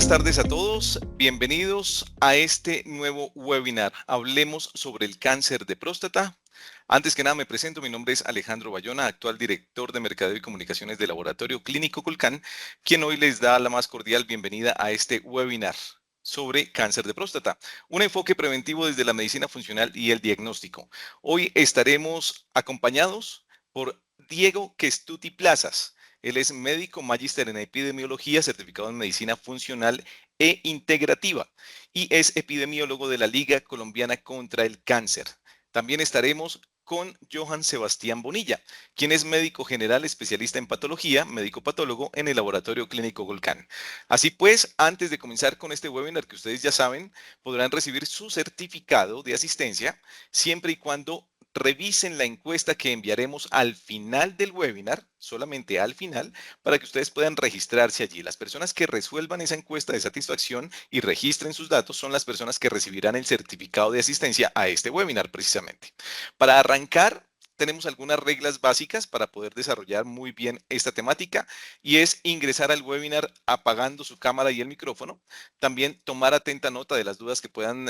buenas tardes a todos. Bienvenidos a este nuevo webinar. Hablemos sobre el cáncer de próstata. Antes que nada me presento, mi nombre es Alejandro Bayona, actual director de Mercadeo y Comunicaciones del Laboratorio Clínico Culcán, quien hoy les da la más cordial bienvenida a este webinar sobre cáncer de próstata, un enfoque preventivo desde la medicina funcional y el diagnóstico. Hoy estaremos acompañados por Diego Kestuti Plazas. Él es médico magíster en epidemiología, certificado en medicina funcional e integrativa y es epidemiólogo de la Liga Colombiana contra el Cáncer. También estaremos con Johan Sebastián Bonilla, quien es médico general especialista en patología, médico patólogo en el Laboratorio Clínico Golcán. Así pues, antes de comenzar con este webinar que ustedes ya saben, podrán recibir su certificado de asistencia siempre y cuando revisen la encuesta que enviaremos al final del webinar, solamente al final, para que ustedes puedan registrarse allí. Las personas que resuelvan esa encuesta de satisfacción y registren sus datos son las personas que recibirán el certificado de asistencia a este webinar precisamente. Para arrancar, tenemos algunas reglas básicas para poder desarrollar muy bien esta temática y es ingresar al webinar apagando su cámara y el micrófono. También tomar atenta nota de las dudas que puedan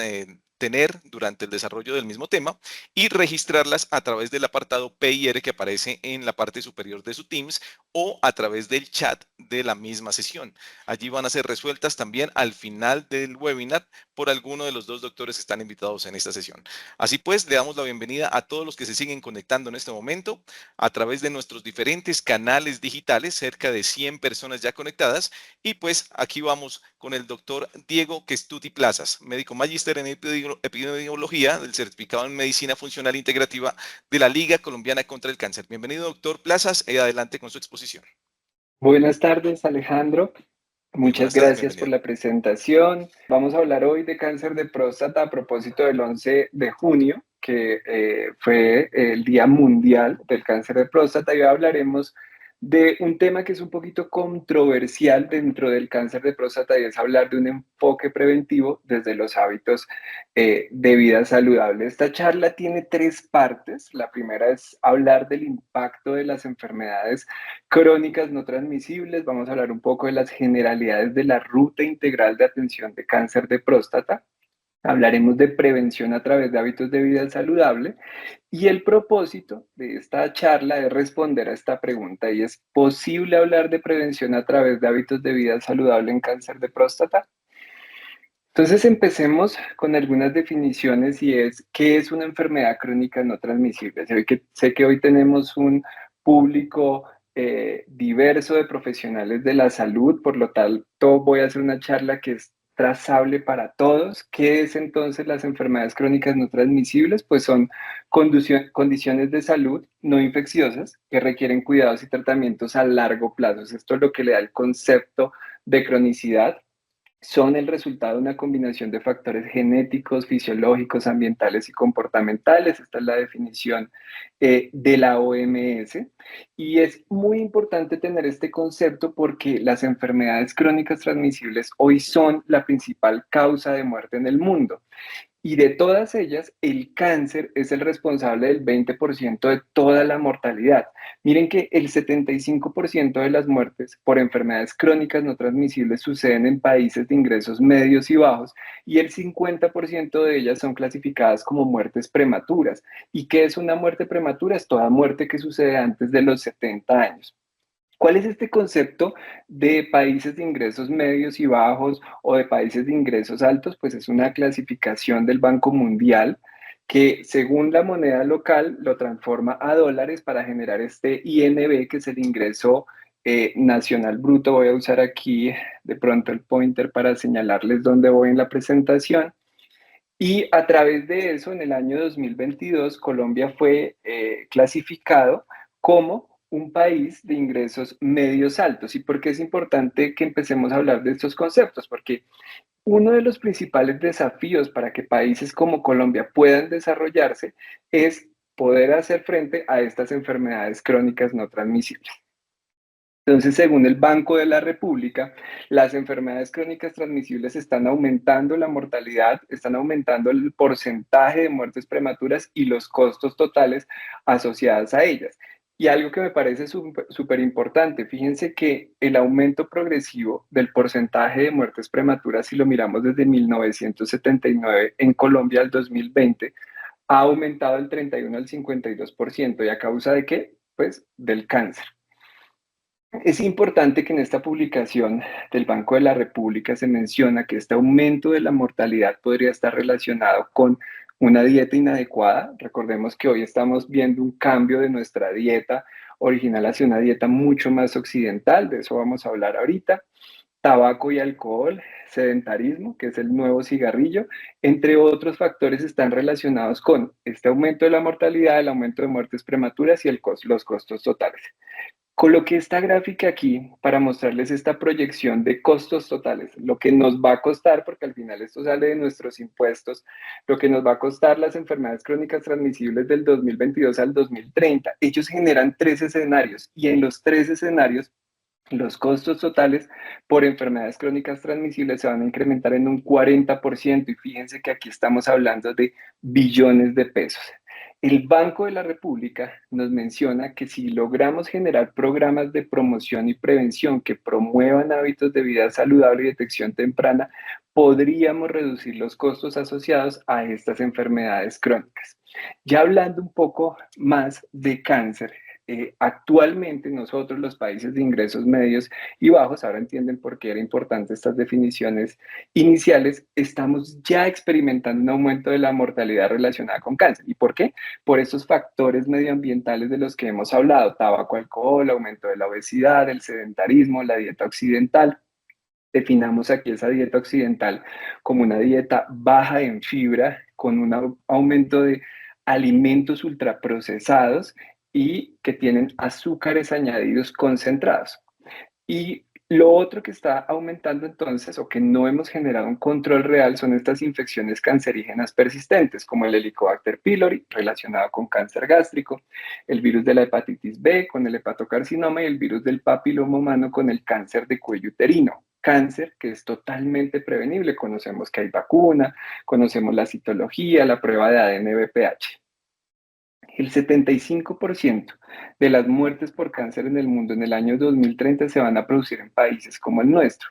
tener durante el desarrollo del mismo tema y registrarlas a través del apartado PIR que aparece en la parte superior de su Teams o a través del chat de la misma sesión. Allí van a ser resueltas también al final del webinar por alguno de los dos doctores que están invitados en esta sesión. Así pues, le damos la bienvenida a todos los que se siguen conectando en este momento a través de nuestros diferentes canales digitales, cerca de 100 personas ya conectadas. Y pues aquí vamos con el doctor Diego Kestuti Plazas, médico magíster en epidemiología, del certificado en medicina funcional integrativa de la Liga Colombiana contra el Cáncer. Bienvenido, doctor Plazas, y adelante con su exposición. Buenas tardes, Alejandro. Muy Muchas buenas tardes, gracias por bienvenido. la presentación. Vamos a hablar hoy de cáncer de próstata a propósito del 11 de junio, que fue el Día Mundial del Cáncer de Próstata, y hoy hablaremos de un tema que es un poquito controversial dentro del cáncer de próstata y es hablar de un enfoque preventivo desde los hábitos de vida saludable. Esta charla tiene tres partes. La primera es hablar del impacto de las enfermedades crónicas no transmisibles. Vamos a hablar un poco de las generalidades de la ruta integral de atención de cáncer de próstata. Hablaremos de prevención a través de hábitos de vida saludable y el propósito de esta charla es responder a esta pregunta y es ¿posible hablar de prevención a través de hábitos de vida saludable en cáncer de próstata? Entonces empecemos con algunas definiciones y es ¿qué es una enfermedad crónica no transmisible? Sé que hoy tenemos un público diverso de profesionales de la salud, por lo tanto voy a hacer una charla que es trazable para todos. ¿Qué es entonces las enfermedades crónicas no transmisibles? Pues son condiciones de salud no infecciosas que requieren cuidados y tratamientos a largo plazo. Esto es lo que le da el concepto de cronicidad. Son el resultado de una combinación de factores genéticos, fisiológicos, ambientales y comportamentales. Esta es la definición de la OMS. Y es muy importante tener este concepto porque las enfermedades crónicas transmisibles hoy son la principal causa de muerte en el mundo. Y de todas ellas, el cáncer es el responsable del 20% de toda la mortalidad. Miren que el 75% de las muertes por enfermedades crónicas no transmisibles suceden en países de ingresos medios y bajos y el 50% de ellas son clasificadas como muertes prematuras. ¿Y qué es una muerte prematura? Es toda muerte que sucede antes de los 70 años. ¿Cuál es este concepto de países de ingresos medios y bajos o de países de ingresos altos? Pues es una clasificación del Banco Mundial que según la moneda local lo transforma a dólares para generar este INB, que es el ingreso nacional bruto. Voy a usar aquí de pronto el pointer para señalarles dónde voy en la presentación. Y a través de eso, en el año 2022, Colombia fue clasificado como un país de ingresos medios altos. ¿Y por qué es importante que empecemos a hablar de estos conceptos? Porque uno de los principales desafíos para que países como Colombia puedan desarrollarse es poder hacer frente a estas enfermedades crónicas no transmisibles. Entonces, según el Banco de la República, las enfermedades crónicas transmisibles están aumentando la mortalidad, están aumentando el porcentaje de muertes prematuras y los costos totales asociados a ellas. Y algo que me parece súper importante, fíjense que el aumento progresivo del porcentaje de muertes prematuras, si lo miramos desde 1979 en Colombia al 2020, ha aumentado del 31 al 52%. ¿Y a causa de qué? Pues del cáncer. Es importante que en esta publicación del Banco de la República se menciona que este aumento de la mortalidad podría estar relacionado con una dieta inadecuada. Recordemos que hoy estamos viendo un cambio de nuestra dieta original hacia una dieta mucho más occidental, de eso vamos a hablar ahorita. Tabaco y alcohol, sedentarismo, que es el nuevo cigarrillo, entre otros factores están relacionados con este aumento de la mortalidad, el aumento de muertes prematuras y los costos totales. Coloqué esta gráfica aquí para mostrarles esta proyección de costos totales, lo que nos va a costar, porque al final esto sale de nuestros impuestos, lo que nos va a costar las enfermedades crónicas transmisibles del 2022 al 2030. Ellos generan tres escenarios y en los tres escenarios los costos totales por enfermedades crónicas transmisibles se van a incrementar en un 40% y fíjense que aquí estamos hablando de billones de pesos. El Banco de la República nos menciona que si logramos generar programas de promoción y prevención que promuevan hábitos de vida saludable y detección temprana, podríamos reducir los costos asociados a estas enfermedades crónicas. Ya hablando un poco más de cáncer, actualmente nosotros, los países de ingresos medios y bajos, ahora entienden por qué era importante estas definiciones iniciales, estamos ya experimentando un aumento de la mortalidad relacionada con cáncer. ¿Y por qué? Por esos factores medioambientales de los que hemos hablado: tabaco, alcohol, aumento de la obesidad, el sedentarismo, la dieta occidental. Definamos aquí esa dieta occidental como una dieta baja en fibra, con un aumento de alimentos ultraprocesados y que tienen azúcares añadidos concentrados. Y lo otro que está aumentando entonces, o que no hemos generado un control real, son estas infecciones cancerígenas persistentes, como el Helicobacter pylori, relacionado con cáncer gástrico, el virus de la hepatitis B con el hepatocarcinoma y el virus del papiloma humano con el cáncer de cuello uterino. Cáncer que es totalmente prevenible. Conocemos que hay vacuna, conocemos la citología, la prueba de ADN-BPH. El 75% de las muertes por cáncer en el mundo en el año 2030 se van a producir en países como el nuestro.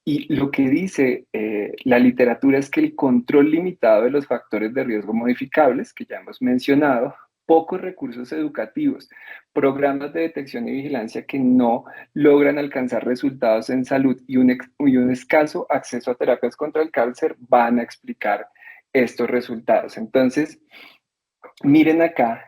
Y lo que dice la literatura es que el control limitado de los factores de riesgo modificables, que ya hemos mencionado, pocos recursos educativos, programas de detección y vigilancia que no logran alcanzar resultados en salud y un escaso acceso a terapias contra el cáncer van a explicar estos resultados. Entonces, miren acá,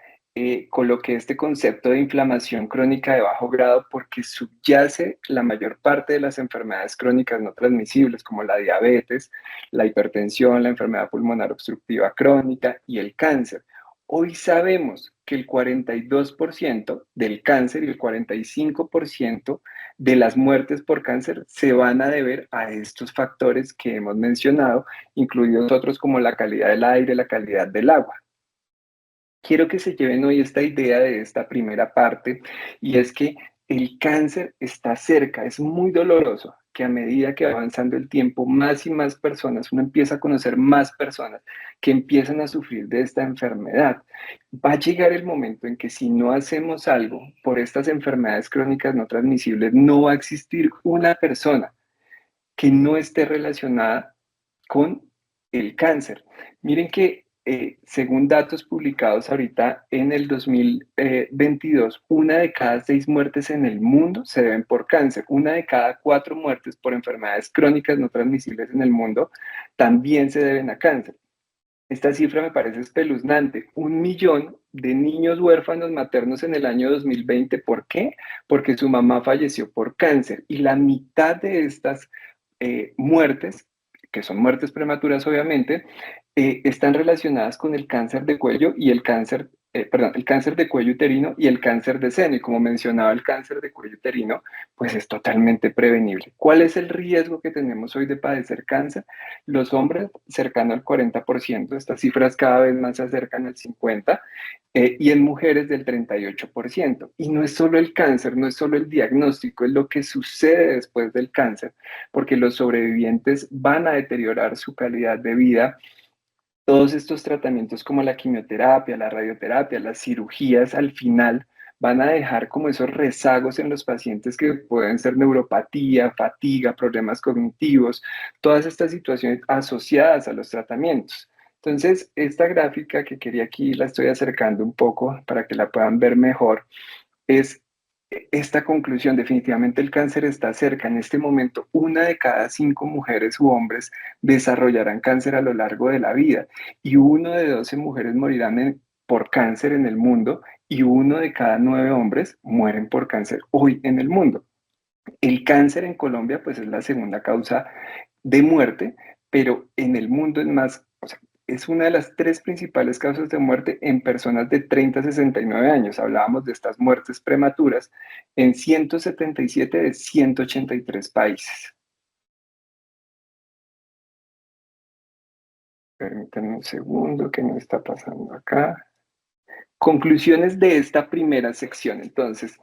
coloqué este concepto de inflamación crónica de bajo grado porque subyace la mayor parte de las enfermedades crónicas no transmisibles, como la diabetes, la hipertensión, la enfermedad pulmonar obstructiva crónica y el cáncer. Hoy sabemos que el 42% del cáncer y el 45% de las muertes por cáncer se van a deber a estos factores que hemos mencionado, incluidos otros como la calidad del aire, la calidad del agua. Quiero que se lleven hoy esta idea de esta primera parte, y es que el cáncer está cerca, es muy doloroso que a medida que va avanzando el tiempo, más y más personas, uno empieza a conocer más personas que empiezan a sufrir de esta enfermedad. Va a llegar el momento en que si no hacemos algo por estas enfermedades crónicas no transmisibles, no va a existir una persona que no esté relacionada con el cáncer. Miren que según datos publicados ahorita en el 2022, una de cada 6 muertes en el mundo se deben por cáncer. Una de cada 4 muertes por enfermedades crónicas no transmisibles en el mundo también se deben a cáncer. Esta cifra me parece espeluznante. 1 millón de niños huérfanos maternos en el año 2020. ¿Por qué? Porque su mamá falleció por cáncer. Y la mitad de estas muertes, que son muertes prematuras obviamente, están relacionadas con el cáncer de cuello y el cáncer de cuello uterino y el cáncer de seno. Y como mencionaba, el cáncer de cuello uterino, pues es totalmente prevenible. ¿Cuál es el riesgo que tenemos hoy de padecer cáncer? Los hombres, cercano al 40%, estas cifras cada vez más se acercan al 50%, y en mujeres del 38%. Y no es solo el cáncer, no es solo el diagnóstico, es lo que sucede después del cáncer, porque los sobrevivientes van a deteriorar su calidad de vida. Todos estos tratamientos como la quimioterapia, la radioterapia, las cirugías al final van a dejar como esos rezagos en los pacientes que pueden ser neuropatía, fatiga, problemas cognitivos, todas estas situaciones asociadas a los tratamientos. Entonces, esta gráfica que quería aquí la estoy acercando un poco para que la puedan ver mejor, es esta conclusión. Definitivamente el cáncer está cerca. En este momento, 1 de cada 5 mujeres u hombres desarrollarán cáncer a lo largo de la vida y 1 de 12 mujeres morirán por cáncer en el mundo y 1 de cada 9 hombres mueren por cáncer hoy en el mundo. El cáncer en Colombia pues es la segunda causa de muerte, pero en el mundo es más, o sea, es una de las 3 principales causas de muerte en personas de 30 a 69 años. Hablábamos de estas muertes prematuras en 177 de 183 países. Permítanme un segundo, ¿qué me está pasando acá? Conclusiones de esta primera sección. Entonces,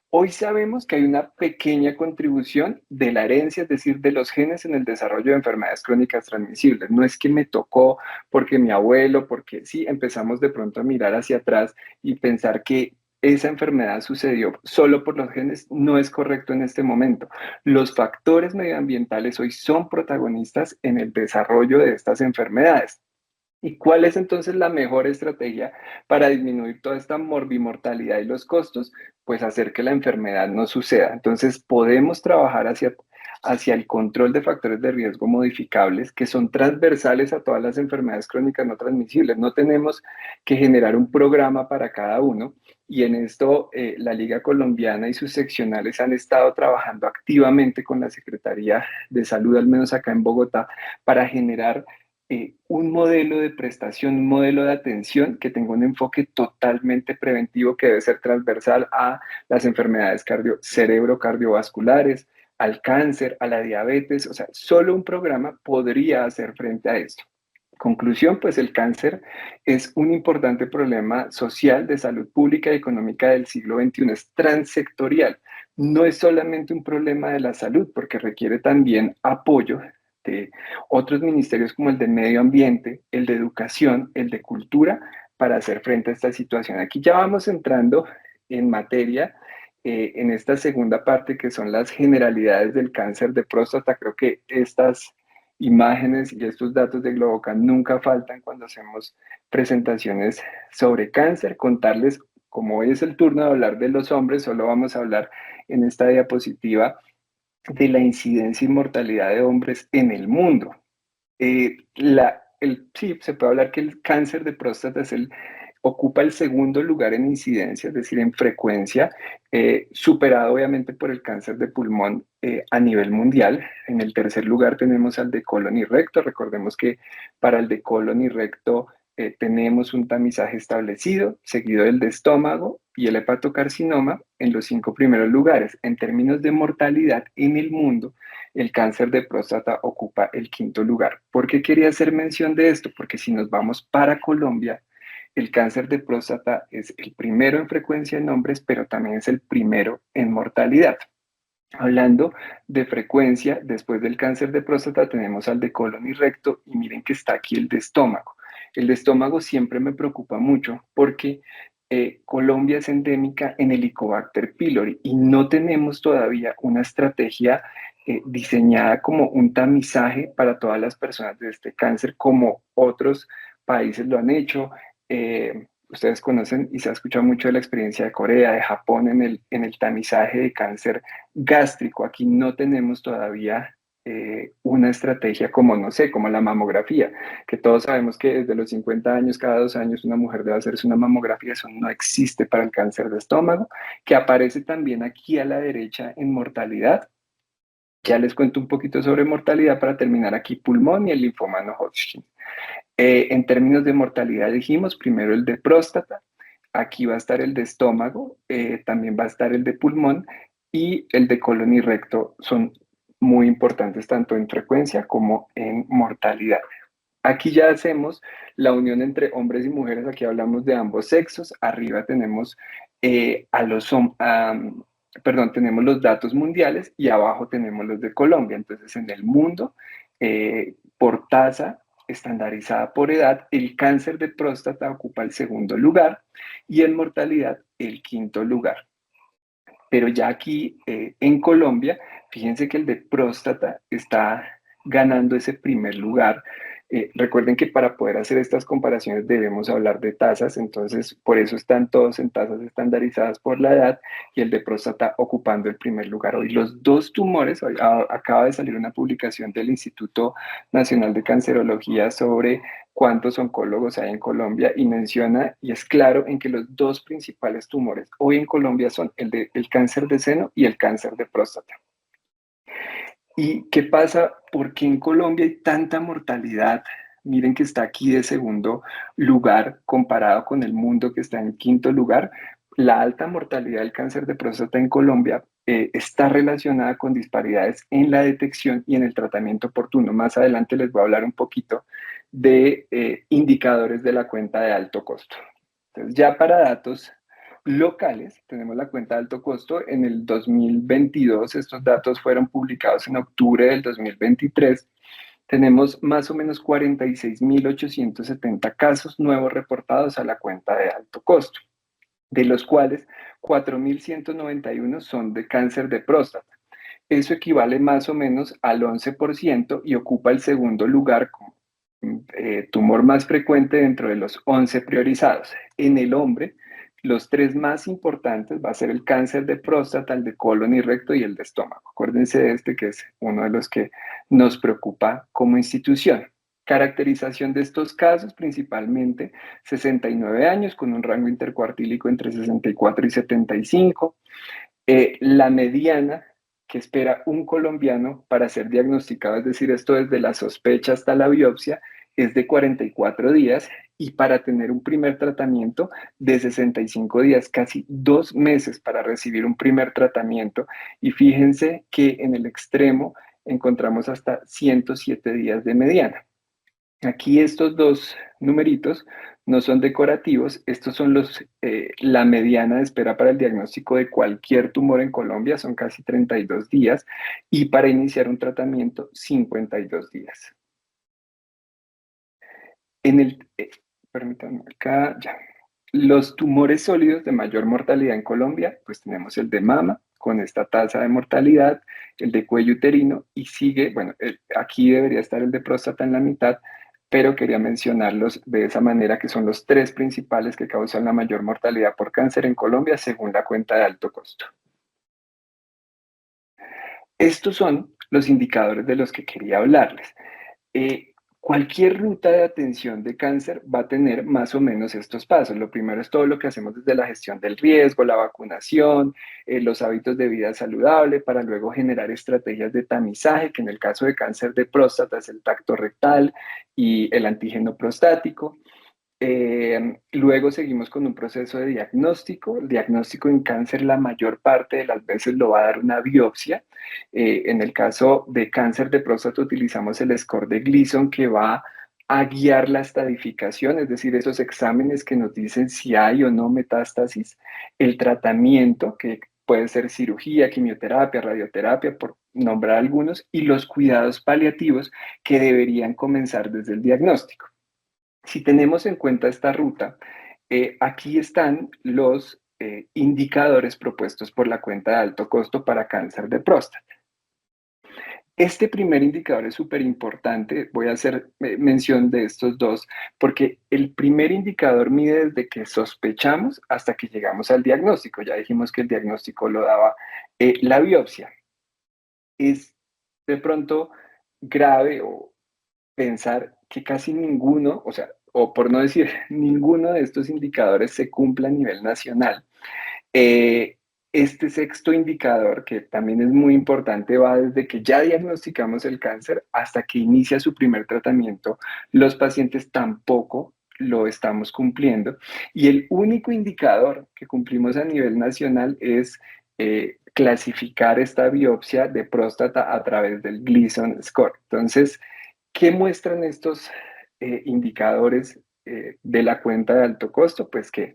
hoy sabemos que hay una pequeña contribución de la herencia, es decir, de los genes en el desarrollo de enfermedades crónicas transmisibles. No es que me tocó porque mi abuelo, porque sí, empezamos de pronto a mirar hacia atrás y pensar que esa enfermedad sucedió solo por los genes, no es correcto en este momento. Los factores medioambientales hoy son protagonistas en el desarrollo de estas enfermedades. ¿Y cuál es entonces la mejor estrategia para disminuir toda esta morbimortalidad y los costos? Pues hacer que la enfermedad no suceda. Entonces podemos trabajar hacia el control de factores de riesgo modificables que son transversales a todas las enfermedades crónicas no transmisibles. No tenemos que generar un programa para cada uno y en esto la Liga Colombiana y sus seccionales han estado trabajando activamente con la Secretaría de Salud, al menos acá en Bogotá, para generar un modelo de prestación, un modelo de atención que tenga un enfoque totalmente preventivo que debe ser transversal a las enfermedades cerebro-cardiovasculares, al cáncer, a la diabetes. O sea, solo un programa podría hacer frente a esto. Conclusión, pues el cáncer es un importante problema social de salud pública y económica del siglo XXI. Es transsectorial. No es solamente un problema de la salud, porque requiere también apoyo de otros ministerios como el de Medio Ambiente, el de Educación, el de Cultura, para hacer frente a esta situación. Aquí ya vamos entrando en materia, en esta segunda parte que son las generalidades del cáncer de próstata. Creo que estas imágenes y estos datos de Globocan nunca faltan cuando hacemos presentaciones sobre cáncer. Contarles, como hoy es el turno de hablar de los hombres, solo vamos a hablar en esta diapositiva de la incidencia y mortalidad de hombres en el mundo. Sí, se puede hablar que el cáncer de próstata ocupa el segundo lugar en incidencia, es decir, en frecuencia, superado obviamente por el cáncer de pulmón a nivel mundial. En el tercer lugar tenemos al de colon y recto. Recordemos que para el de colon y recto tenemos un tamizaje establecido, seguido del de estómago y el hepatocarcinoma en los 5 primeros lugares. En términos de mortalidad en el mundo, el cáncer de próstata ocupa el 5.º lugar. ¿Por qué quería hacer mención de esto? Porque si nos vamos para Colombia, el cáncer de próstata es el primero en frecuencia en hombres, pero también es el primero en mortalidad. Hablando de frecuencia, después del cáncer de próstata tenemos al de colon y recto y miren que está aquí el de estómago. El de estómago siempre me preocupa mucho porque Colombia es endémica en Helicobacter pylori y no tenemos todavía una estrategia diseñada como un tamizaje para todas las personas de este cáncer como otros países lo han hecho. Ustedes conocen y se ha escuchado mucho de la experiencia de Corea, de Japón en el tamizaje de cáncer gástrico. Aquí no tenemos todavía una estrategia como, no sé, como la mamografía, que todos sabemos que desde los 50 años, cada 2 años, una mujer debe hacerse una mamografía. Eso no existe para el cáncer de estómago, que aparece también aquí a la derecha en mortalidad. Ya les cuento un poquito sobre mortalidad para terminar aquí: pulmón y el linfoma no Hodgkin. En términos de mortalidad dijimos primero el de próstata, aquí va a estar el de estómago, también va a estar el de pulmón y el de colon y recto. Son muy importantes tanto en frecuencia como en mortalidad. Aquí ya hacemos la unión entre hombres y mujeres. Aquí hablamos de ambos sexos. Arriba tenemos tenemos los datos mundiales y abajo tenemos los de Colombia. Entonces, en el mundo, por tasa estandarizada por edad, el cáncer de próstata ocupa el segundo lugar y en mortalidad el quinto lugar. Pero ya aquí en Colombia, fíjense que el de próstata está ganando ese primer lugar. Recuerden que para poder hacer estas comparaciones debemos hablar de tasas, entonces por eso están todos en tasas estandarizadas por la edad y el de próstata ocupando el primer lugar. Hoy los dos tumores, hoy, acaba de salir una publicación del Instituto Nacional de Cancerología sobre cuántos oncólogos hay en Colombia y menciona, y es claro, en que los dos principales tumores hoy en Colombia son el cáncer de seno y el cáncer de próstata. ¿Y qué pasa? ¿Por qué en Colombia hay tanta mortalidad? Miren que está aquí de segundo lugar comparado con el mundo que está en quinto lugar. La alta mortalidad del cáncer de próstata en Colombia está relacionada con disparidades en la detección y en el tratamiento oportuno. Más adelante les voy a hablar un poquito de indicadores de la cuenta de alto costo. Entonces, ya para datos locales, tenemos la cuenta de alto costo. En el 2022, estos datos fueron publicados en octubre del 2023. Tenemos más o menos 46.870 casos nuevos reportados a la cuenta de alto costo, de los cuales 4.191 son de cáncer de próstata. Eso equivale más o menos al 11% y ocupa el segundo lugar como tumor más frecuente dentro de los 11 priorizados. En el hombre, los tres más importantes va a ser el cáncer de próstata, el de colon y recto y el de estómago. Acuérdense de este que es uno de los que nos preocupa como institución. Caracterización de estos casos, principalmente 69 años con un rango intercuartílico entre 64 y 75. La mediana que espera un colombiano para ser diagnosticado, es decir, esto desde la sospecha hasta la biopsia, es de 44 días y para tener un primer tratamiento de 65 días, casi 2 meses para recibir un primer tratamiento. Y fíjense que en el extremo encontramos hasta 107 días de mediana. Aquí estos dos numeritos no son decorativos, estos son la mediana de espera para el diagnóstico de cualquier tumor en Colombia, son casi 32 días, y para iniciar un tratamiento, 52 días. Permítanme acá, ya. Los tumores sólidos de mayor mortalidad en Colombia, pues tenemos el de mama, con esta tasa de mortalidad, el de cuello uterino, y sigue, bueno, aquí debería estar el de próstata en la mitad, pero quería mencionarlos de esa manera, que son los tres principales que causan la mayor mortalidad por cáncer en Colombia, según la cuenta de alto costo. Estos son los indicadores de los que quería hablarles. Cualquier ruta de atención de cáncer va a tener más o menos estos pasos. Lo primero es todo lo que hacemos desde la gestión del riesgo, la vacunación, los hábitos de vida saludable, para luego generar estrategias de tamizaje, que en el caso de cáncer de próstata es el tacto rectal y el antígeno prostático. Luego seguimos con un proceso de diagnóstico. El diagnóstico en cáncer la mayor parte de las veces lo va a dar una biopsia. En el caso de cáncer de próstata utilizamos el score de Gleason, que va a guiar la estadificación, es decir, esos exámenes que nos dicen si hay o no metástasis, el tratamiento, que puede ser cirugía, quimioterapia, radioterapia, por nombrar algunos, y los cuidados paliativos que deberían comenzar desde el diagnóstico. Si tenemos en cuenta esta ruta, aquí están los indicadores propuestos por la cuenta de alto costo para cáncer de próstata. Este primer indicador es súper importante. Voy a hacer mención de estos dos, porque el primer indicador mide desde que sospechamos hasta que llegamos al diagnóstico. Ya dijimos que el diagnóstico lo daba la biopsia. Es de pronto grave o pensar que casi ninguno, o sea, o por no decir ninguno de estos indicadores se cumpla a nivel nacional. Eh, este sexto indicador, que también es muy importante, va desde que ya diagnosticamos el cáncer hasta que inicia su primer tratamiento. Los pacientes tampoco lo estamos cumpliendo. Y el único indicador que cumplimos a nivel nacional es clasificar esta biopsia de próstata a través del Gleason score. Entonces, ¿qué muestran estos indicadores de la cuenta de alto costo? Pues que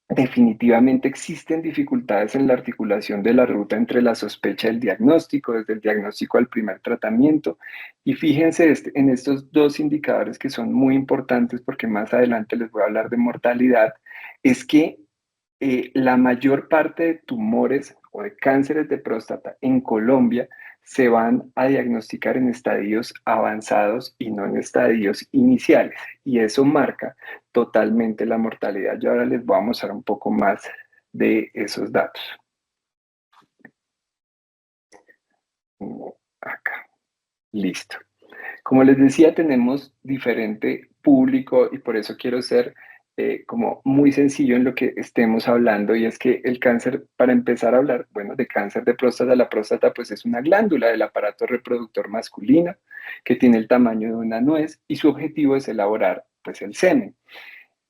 definitivamente existen dificultades en la articulación de la ruta entre la sospecha y el diagnóstico, desde el diagnóstico al primer tratamiento. Y fíjense en estos dos indicadores que son muy importantes, porque más adelante les voy a hablar de mortalidad, es que la mayor parte de tumores o de cánceres de próstata en Colombia se van a diagnosticar en estadios avanzados y no en estadios iniciales. Y eso marca totalmente la mortalidad. Yo ahora les voy a mostrar un poco más de esos datos. Acá, listo. Como les decía, tenemos diferente público y por eso quiero ser como muy sencillo en lo que estemos hablando, y es que el cáncer, para empezar a hablar, bueno, de cáncer de próstata, la próstata pues es una glándula del aparato reproductor masculino que tiene el tamaño de una nuez y su objetivo es elaborar pues el semen.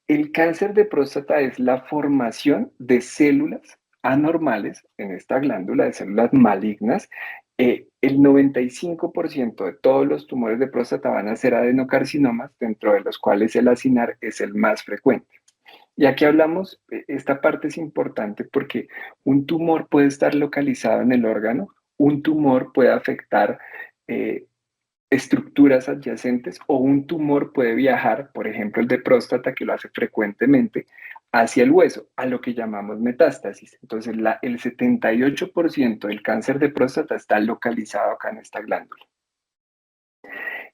El cáncer de próstata es la formación de células anormales en esta glándula, de células malignas. El 95% de todos los tumores de próstata van a ser adenocarcinomas, dentro de los cuales el acinar es el más frecuente. Y aquí hablamos, esta parte es importante porque un tumor puede estar localizado en el órgano, un tumor puede afectar eh, estructuras adyacentes, o un tumor puede viajar, por ejemplo el de próstata que lo hace frecuentemente, hacia el hueso, a lo que llamamos metástasis. Entonces el 78% del cáncer de próstata está localizado acá en esta glándula.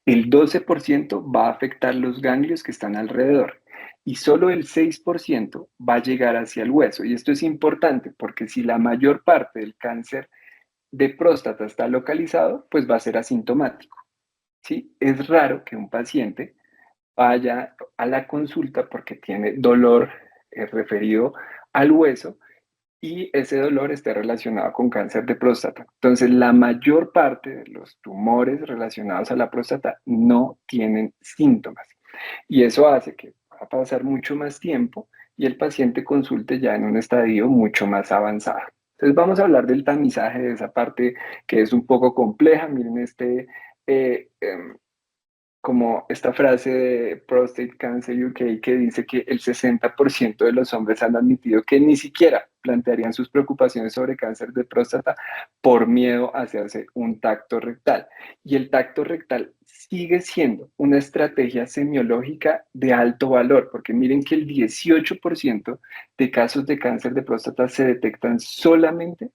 El 12% va a afectar los ganglios que están alrededor y solo el 6% va a llegar hacia el hueso. Y esto es importante porque si la mayor parte del cáncer de próstata está localizado, pues va a ser asintomático. ¿Sí? Es raro que un paciente vaya a la consulta porque tiene dolor referido al hueso y ese dolor esté relacionado con cáncer de próstata. Entonces, la mayor parte de los tumores relacionados a la próstata no tienen síntomas y eso hace que va a pasar mucho más tiempo y el paciente consulte ya en un estadio mucho más avanzado. Entonces, vamos a hablar del tamizaje, de esa parte que es un poco compleja. Miren eh, eh, como esta frase de Prostate Cancer UK que dice que el 60% de los hombres han admitido que ni siquiera plantearían sus preocupaciones sobre cáncer de próstata por miedo a hacerse un tacto rectal. Y el tacto rectal sigue siendo una estrategia semiológica de alto valor, porque miren que el 18% de casos de cáncer de próstata se detectan solamente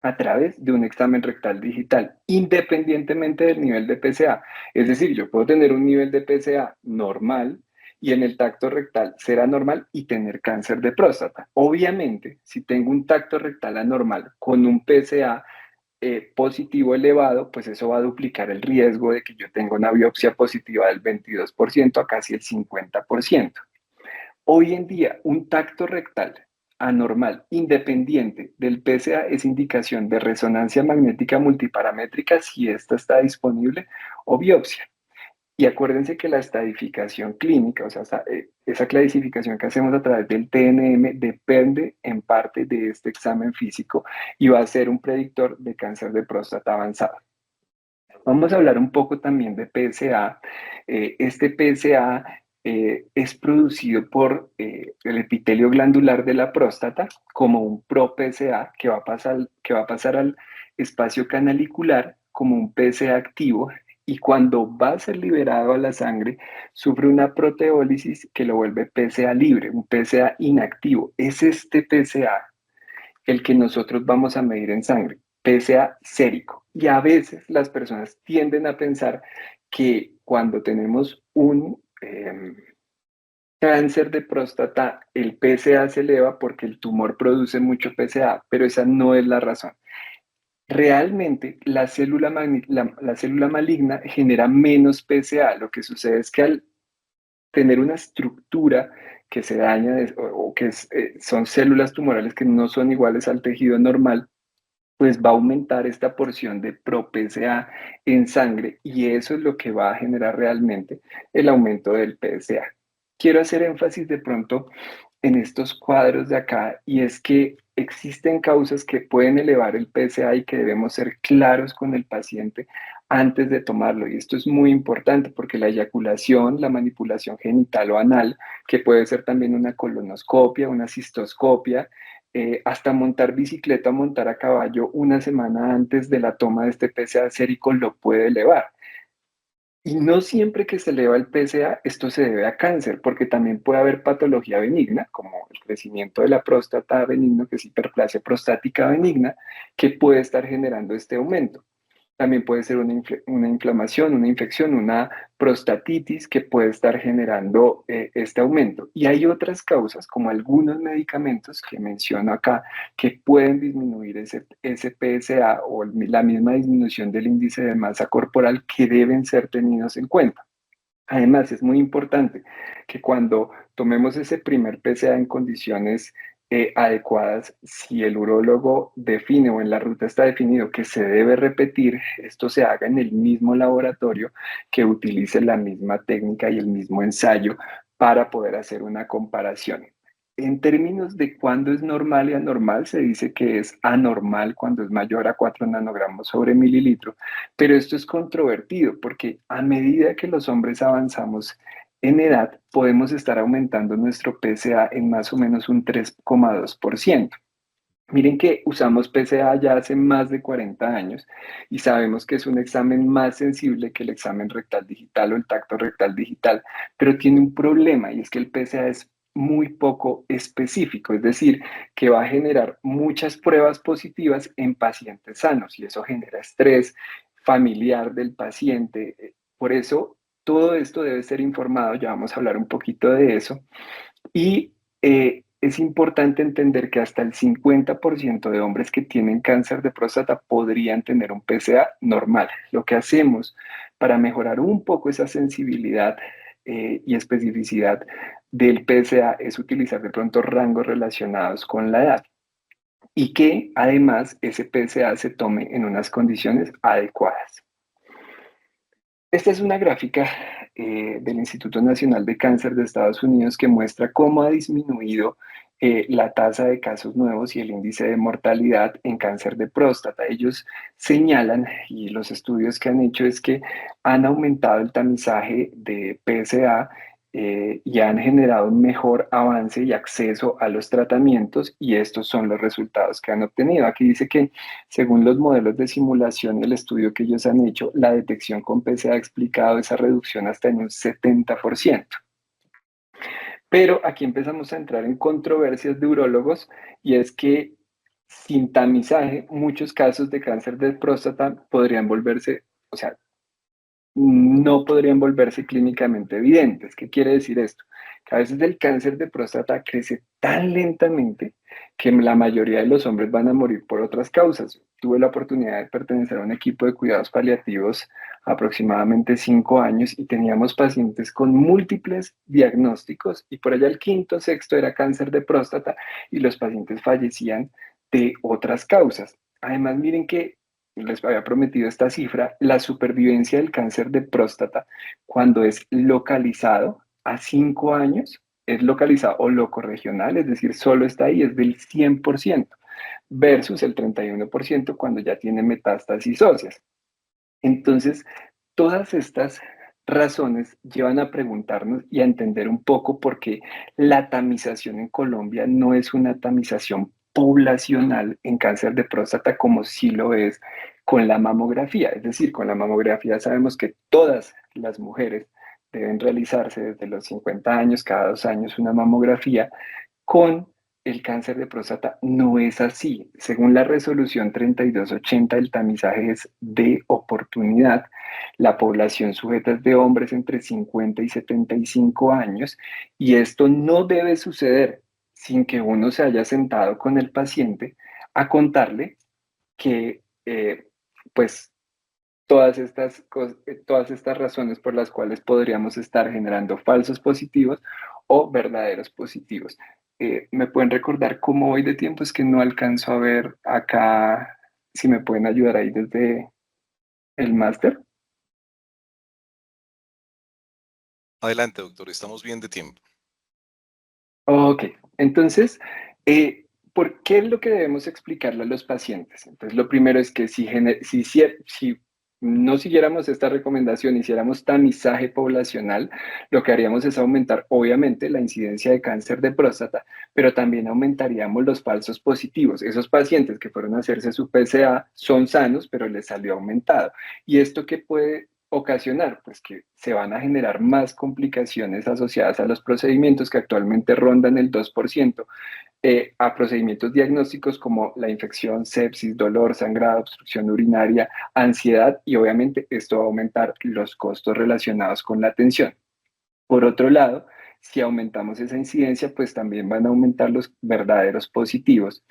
a través de un examen rectal digital, independientemente del nivel de PSA. Es decir, yo puedo tener un nivel de PSA normal y en el tacto rectal ser anormal y tener cáncer de próstata. Obviamente, si tengo un tacto rectal anormal con un PSA positivo elevado, pues eso va a duplicar el riesgo de que yo tenga una biopsia positiva del 22% a casi el 50%. Hoy en día, un tacto rectal anormal, independiente del PSA, es indicación de resonancia magnética multiparamétrica si esta está disponible, o biopsia. Y acuérdense que la estadificación clínica, o sea, esa clasificación que hacemos a través del TNM, depende en parte de este examen físico y va a ser un predictor de cáncer de próstata avanzado. Vamos a hablar un poco también de PSA. Este PSA es producido por el epitelio glandular de la próstata como un pro-PSA que va a pasar al espacio canalicular como un PSA activo, y cuando va a ser liberado a la sangre sufre una proteólisis que lo vuelve PSA libre, un PSA inactivo. Es este PSA el que nosotros vamos a medir en sangre, PSA sérico. Y a veces las personas tienden a pensar que cuando tenemos un cáncer de próstata, el PSA se eleva porque el tumor produce mucho PSA, pero esa no es la razón. Realmente la célula maligna genera menos PSA. Lo que sucede es que al tener una estructura que se daña o que son células tumorales que no son iguales al tejido normal, pues va a aumentar esta porción de pro-PSA en sangre y eso es lo que va a generar realmente el aumento del PSA. Quiero hacer énfasis de pronto en estos cuadros de acá, y es que existen causas que pueden elevar el PSA y que debemos ser claros con el paciente antes de tomarlo. Y esto es muy importante porque la eyaculación, la manipulación genital o anal, que puede ser también una colonoscopia, una cistoscopia, hasta montar bicicleta o montar a caballo una semana antes de la toma de este PSA sérico lo puede elevar. Y no siempre que se eleva el PSA, esto se debe a cáncer, porque también puede haber patología benigna, como el crecimiento de la próstata benigno, que es hiperplasia prostática benigna, que puede estar generando este aumento. También puede ser una inflamación, una infección, una prostatitis que puede estar generando este aumento. Y hay otras causas, como algunos medicamentos que menciono acá, que pueden disminuir ese PSA o la misma disminución del índice de masa corporal que deben ser tenidos en cuenta. Además, es muy importante que cuando tomemos ese primer PSA en condiciones adecuadas, si el urólogo define o en la ruta está definido que se debe repetir, esto se haga en el mismo laboratorio que utilice la misma técnica y el mismo ensayo para poder hacer una comparación. En términos de cuándo es normal y anormal, se dice que es anormal cuando es mayor a 4 nanogramos sobre mililitro, pero esto es controvertido porque a medida que los hombres avanzamos en edad, podemos estar aumentando nuestro PSA en más o menos un 3,2%. Miren que usamos PSA ya hace más de 40 años y sabemos que es un examen más sensible que el examen rectal digital o el tacto rectal digital, pero tiene un problema y es que el PSA es muy poco específico, es decir, que va a generar muchas pruebas positivas en pacientes sanos y eso genera estrés familiar del paciente. Por eso, todo esto debe ser informado, ya vamos a hablar un poquito de eso. Y es importante entender que hasta el 50% de hombres que tienen cáncer de próstata podrían tener un PSA normal. Lo que hacemos para mejorar un poco esa sensibilidad y especificidad del PSA es utilizar de pronto rangos relacionados con la edad y que además ese PSA se tome en unas condiciones adecuadas. Esta es una gráfica del Instituto Nacional de Cáncer de Estados Unidos que muestra cómo ha disminuido la tasa de casos nuevos y el índice de mortalidad en cáncer de próstata. Ellos señalan, y los estudios que han hecho es que han aumentado el tamizaje de PSA y han generado un mejor avance y acceso a los tratamientos y estos son los resultados que han obtenido. Aquí dice que según los modelos de simulación y el estudio que ellos han hecho, la detección con PSA ha explicado esa reducción hasta en un 70%. Pero aquí empezamos a entrar en controversias de urólogos y es que sin tamizaje, muchos casos de cáncer de próstata podrían volverse, o sea, no podrían volverse clínicamente evidentes. ¿Qué quiere decir esto? Que a veces el cáncer de próstata crece tan lentamente que la mayoría de los hombres van a morir por otras causas. Tuve la oportunidad de pertenecer a un equipo de cuidados paliativos aproximadamente 5 años y teníamos pacientes con múltiples diagnósticos y por allá el quinto, sexto era cáncer de próstata y los pacientes fallecían de otras causas. Además, miren que les había prometido esta cifra, la supervivencia del cáncer de próstata cuando es localizado a 5 años, es localizado o locorregional, es decir, solo está ahí, es del 100% versus el 31% cuando ya tiene metástasis óseas. Entonces, todas estas razones llevan a preguntarnos y a entender un poco por qué la tamización en Colombia no es una tamización poblacional en cáncer de próstata como sí lo es con la mamografía. Es decir, con la mamografía sabemos que todas las mujeres deben realizarse desde los 50 años, cada 2 años, una mamografía. Con el cáncer de próstata no es así. Según la resolución 3280, el tamizaje es de oportunidad. La población sujeta es de hombres entre 50 y 75 años y esto no debe suceder sin que uno se haya sentado con el paciente a contarle que pues todas estas razones por las cuales podríamos estar generando falsos positivos o verdaderos positivos. ¿Me pueden recordar cómo voy de tiempo? Es que no alcanzo a ver acá si me pueden ayudar ahí desde el máster. Adelante, doctor, estamos bien de tiempo. Ok, entonces, ¿por qué es lo que debemos explicarle a los pacientes? Entonces, lo primero es que si no siguiéramos esta recomendación, hiciéramos tamizaje poblacional, lo que haríamos es aumentar, obviamente, la incidencia de cáncer de próstata, pero también aumentaríamos los falsos positivos. Esos pacientes que fueron a hacerse su PSA son sanos, pero les salió aumentado. ¿Y esto qué puede ocasionar? Pues que se van a generar más complicaciones asociadas a los procedimientos que actualmente rondan el 2%, a procedimientos diagnósticos como la infección, sepsis, dolor, sangrado, obstrucción urinaria, ansiedad, y obviamente esto va a aumentar los costos relacionados con la atención. Por otro lado, si aumentamos esa incidencia, pues también van a aumentar los verdaderos positivos,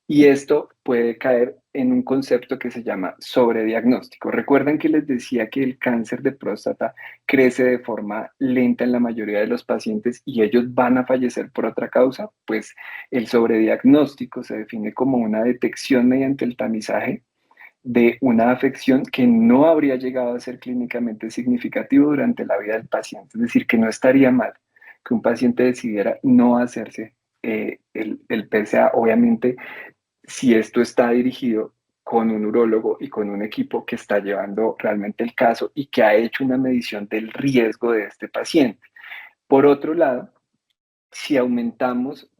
y esto puede caer en un concepto que se llama sobrediagnóstico. Recuerden que les decía que el cáncer de próstata crece de forma lenta en la mayoría de los pacientes y ellos van a fallecer por otra causa. Pues el sobrediagnóstico se define como una detección mediante el tamizaje de una afección que no habría llegado a ser clínicamente significativo durante la vida del paciente. Es decir, que no estaría mal que un paciente decidiera no hacerse el PSA. Obviamente, si esto está dirigido con un urólogo y con un equipo que está llevando realmente el caso y que ha hecho una medición del riesgo de este paciente. Por otro lado, si aumentamos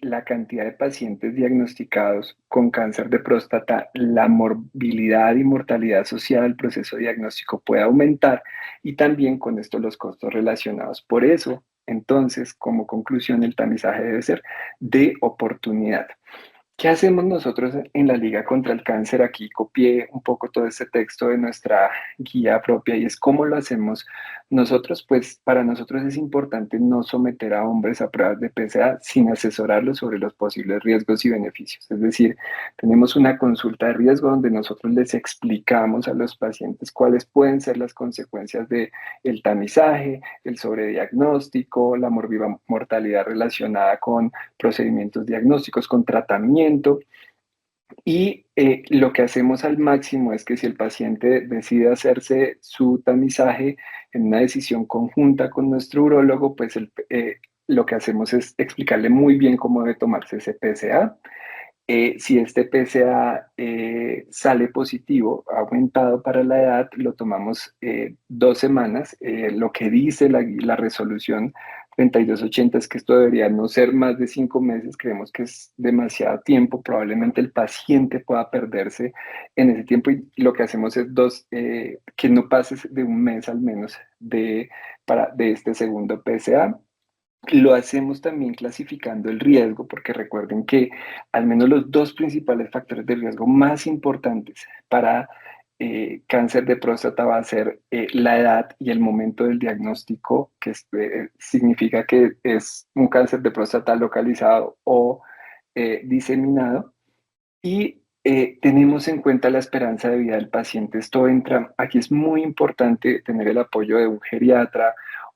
la cantidad de pacientes diagnosticados con cáncer de próstata, la morbilidad y mortalidad asociada al proceso diagnóstico puede aumentar, y también con esto los costos relacionados. Por eso, entonces, como conclusión, el tamizaje debe ser de oportunidad. ¿Qué hacemos nosotros en la Liga contra el Cáncer? Aquí copié un poco todo este texto de nuestra guía propia, y es cómo lo hacemos nosotros. Pues para nosotros es importante no someter a hombres a pruebas de PSA sin asesorarlos sobre los posibles riesgos y beneficios. Es decir, tenemos una consulta de riesgo donde nosotros les explicamos a los pacientes cuáles pueden ser las consecuencias del tamizaje, el sobrediagnóstico, la mortalidad relacionada con procedimientos diagnósticos, con tratamiento. Y lo que hacemos al máximo es que si el paciente decide hacerse su tamizaje en una decisión conjunta con nuestro urólogo, pues lo que hacemos es explicarle muy bien cómo debe tomarse ese PSA. Si este PSA sale positivo, aumentado para la edad, lo tomamos 2 semanas. Lo que dice la resolución 3280 es que esto debería no ser más de 5 meses. Creemos que es demasiado tiempo. Probablemente el paciente pueda perderse en ese tiempo, y lo que hacemos es que no pases de un mes al menos de este segundo PSA. Lo hacemos también clasificando el riesgo, porque recuerden que al menos los dos principales factores de riesgo más importantes para cáncer de próstata va a ser la edad y el momento del diagnóstico, que significa que es un cáncer de próstata localizado o diseminado. Y tenemos en cuenta la esperanza de vida del paciente. Esto entra, aquí es muy importante tener el apoyo de un geriatra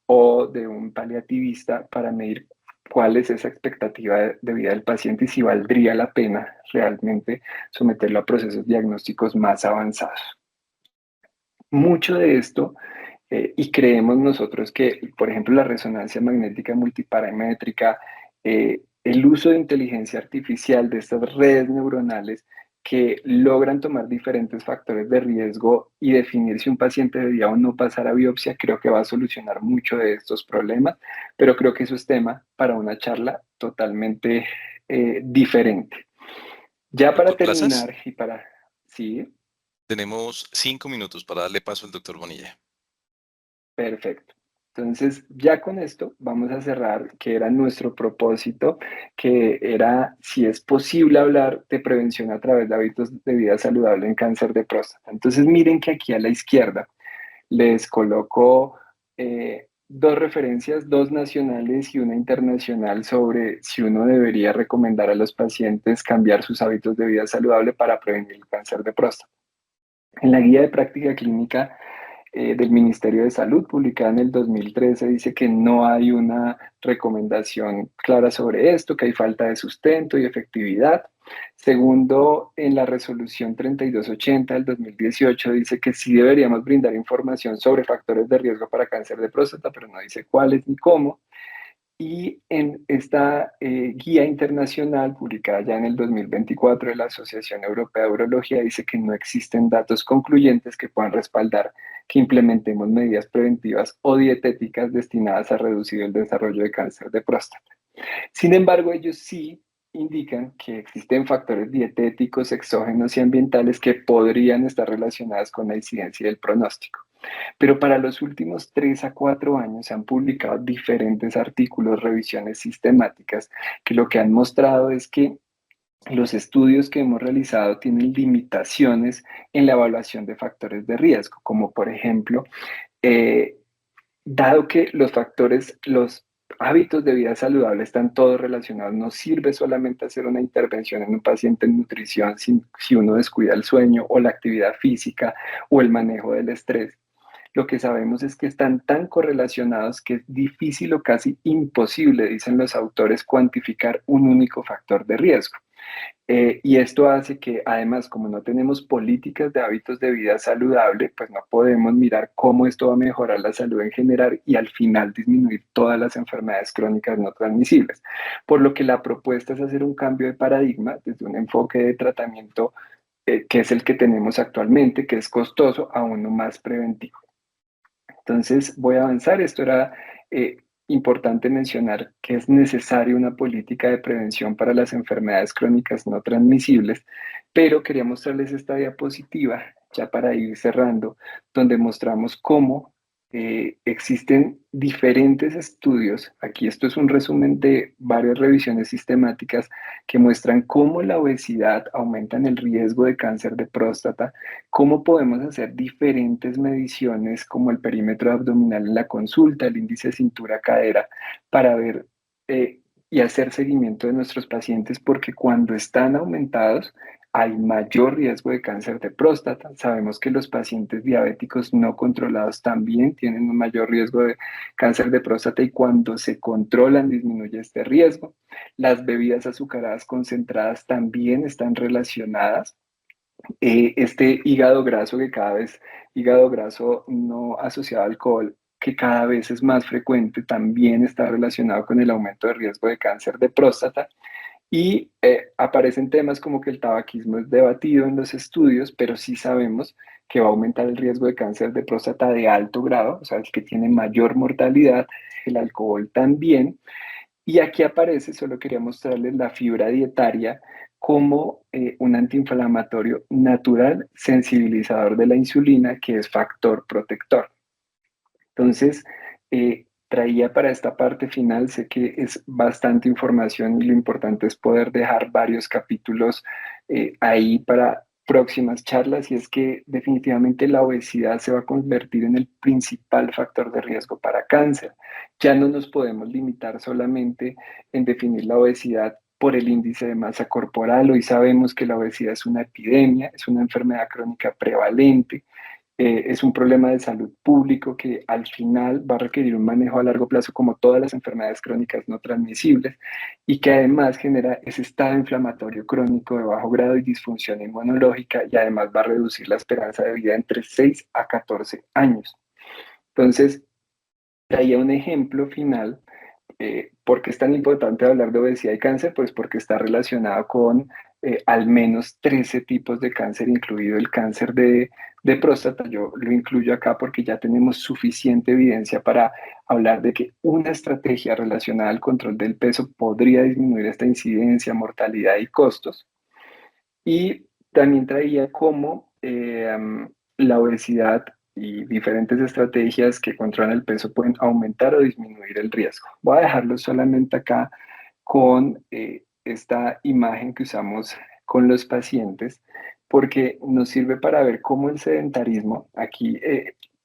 o de un paliativista para medir cuál es esa expectativa de vida del paciente y si valdría la pena realmente someterlo a procesos diagnósticos más avanzados. Mucho de esto, y creemos nosotros que, por ejemplo, la resonancia magnética multiparamétrica, el uso de inteligencia artificial de estas redes neuronales que logran tomar diferentes factores de riesgo y definir si un paciente debía o no pasar a biopsia, creo que va a solucionar mucho de estos problemas, pero creo que eso es tema para una charla totalmente diferente. Ya para Doctor Plazas, terminar y para... Sí. tenemos 5 minutos para darle paso al doctor Bonilla. Perfecto. Entonces, ya con esto vamos a cerrar, que era nuestro propósito, que era si es posible hablar de prevención a través de hábitos de vida saludable en cáncer de próstata. Entonces, miren que aquí a la izquierda les coloco dos referencias, dos nacionales y una internacional, sobre si uno debería recomendar a los pacientes cambiar sus hábitos de vida saludable para prevenir el cáncer de próstata. En la guía de práctica clínica del Ministerio de Salud, publicada en el 2013, dice que no hay una recomendación clara sobre esto, que hay falta de sustento y efectividad. Segundo, en la resolución 3280 del 2018 dice que sí deberíamos brindar información sobre factores de riesgo para cáncer de próstata, pero no dice cuáles ni cómo. Y en esta guía internacional, publicada ya en el 2024 de la Asociación Europea de Urología, dice que no existen datos concluyentes que puedan respaldar que implementemos medidas preventivas o dietéticas destinadas a reducir el desarrollo de cáncer de próstata. Sin embargo, ellos sí indican que existen factores dietéticos, exógenos y ambientales que podrían estar relacionados con la incidencia y el pronóstico. Pero para los últimos 3 a 4 años se han publicado diferentes artículos, revisiones sistemáticas, que lo que han mostrado es que los estudios que hemos realizado tienen limitaciones en la evaluación de factores de riesgo, como por ejemplo, eh, dado que los factores, los hábitos de vida saludable están todos relacionados, no sirve solamente hacer una intervención en un paciente en nutrición si uno descuida el sueño o la actividad física o el manejo del estrés. Lo que sabemos es que están tan correlacionados que es difícil o casi imposible, dicen los autores, cuantificar un único factor de riesgo. Y esto hace que, además, como no tenemos políticas de hábitos de vida saludable, pues no podemos mirar cómo esto va a mejorar la salud en general y al final disminuir todas las enfermedades crónicas no transmisibles. Por lo que la propuesta es hacer un cambio de paradigma desde un enfoque de tratamiento que es el que tenemos actualmente, que es costoso, a uno más preventivo. Entonces, voy a avanzar. Esto era importante mencionar que es necesaria una política de prevención para las enfermedades crónicas no transmisibles, pero quería mostrarles esta diapositiva, ya para ir cerrando, donde mostramos cómo existen diferentes estudios. Aquí esto es un resumen de varias revisiones sistemáticas que muestran cómo la obesidad aumenta en el riesgo de cáncer de próstata, cómo podemos hacer diferentes mediciones como el perímetro abdominal en la consulta, el índice cintura-cadera, para ver y hacer seguimiento de nuestros pacientes, porque cuando están aumentados hay mayor riesgo de cáncer de próstata. Sabemos que los pacientes diabéticos no controlados también tienen un mayor riesgo de cáncer de próstata y cuando se controlan disminuye este riesgo. Las bebidas azucaradas concentradas también están relacionadas. Este hígado graso que cada vez, hígado graso no asociado al alcohol, que cada vez es más frecuente, también está relacionado con el aumento de riesgo de cáncer de próstata. Y aparecen temas como que el tabaquismo es debatido en los estudios, pero sí sabemos que va a aumentar el riesgo de cáncer de próstata de alto grado, o sea, el que tiene mayor mortalidad, el alcohol también. Y aquí aparece, solo quería mostrarles la fibra dietaria como un antiinflamatorio natural, sensibilizador de la insulina, que es factor protector. Entonces, traía para esta parte final, sé que es bastante información y lo importante es poder dejar varios capítulos ahí para próximas charlas, y es que definitivamente la obesidad se va a convertir en el principal factor de riesgo para cáncer. Ya no nos podemos limitar solamente en definir la obesidad por el índice de masa corporal. Hoy sabemos que la obesidad es una epidemia, es una enfermedad crónica prevalente, es un problema de salud público que al final va a requerir un manejo a largo plazo como todas las enfermedades crónicas no transmisibles y que además genera ese estado inflamatorio crónico de bajo grado y disfunción inmunológica, y además va a reducir la esperanza de vida entre 6 a 14 años. Entonces, traía un ejemplo final. ¿Por qué es tan importante hablar de obesidad y cáncer? Pues porque está relacionado con al menos 13 tipos de cáncer, incluido el cáncer de próstata. Yo lo incluyo acá porque ya tenemos suficiente evidencia para hablar de que una estrategia relacionada al control del peso podría disminuir esta incidencia, mortalidad y costos. Y también traía cómo la obesidad y diferentes estrategias que controlan el peso pueden aumentar o disminuir el riesgo. Voy a dejarlo solamente acá con esta imagen que usamos con los pacientes, porque nos sirve para ver cómo el sedentarismo, aquí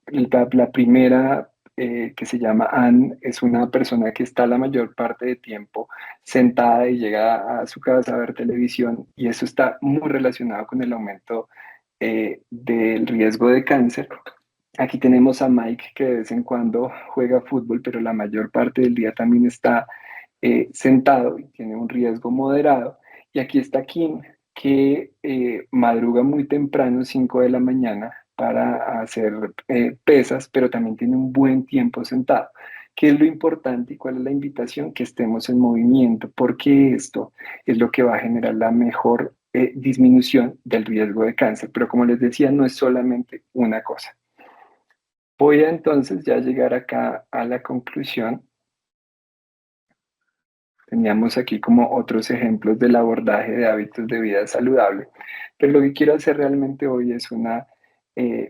la primera que se llama Anne, es una persona que está la mayor parte de tiempo sentada y llega a su casa a ver televisión, y eso está muy relacionado con el aumento del riesgo de cáncer. Aquí tenemos a Mike, que de vez en cuando juega fútbol, pero la mayor parte del día también está sentado y tiene un riesgo moderado. Y aquí está Kim, que madruga muy temprano, 5 de la mañana, para hacer pesas, pero también tiene un buen tiempo sentado. ¿Qué es lo importante y cuál es la invitación? Que estemos en movimiento, porque esto es lo que va a generar la mejor disminución del riesgo de cáncer. Pero como les decía, no es solamente una cosa. Voy a entonces ya llegar acá a la conclusión. Teníamos aquí como otros ejemplos del abordaje de hábitos de vida saludable, pero lo que quiero hacer realmente hoy es una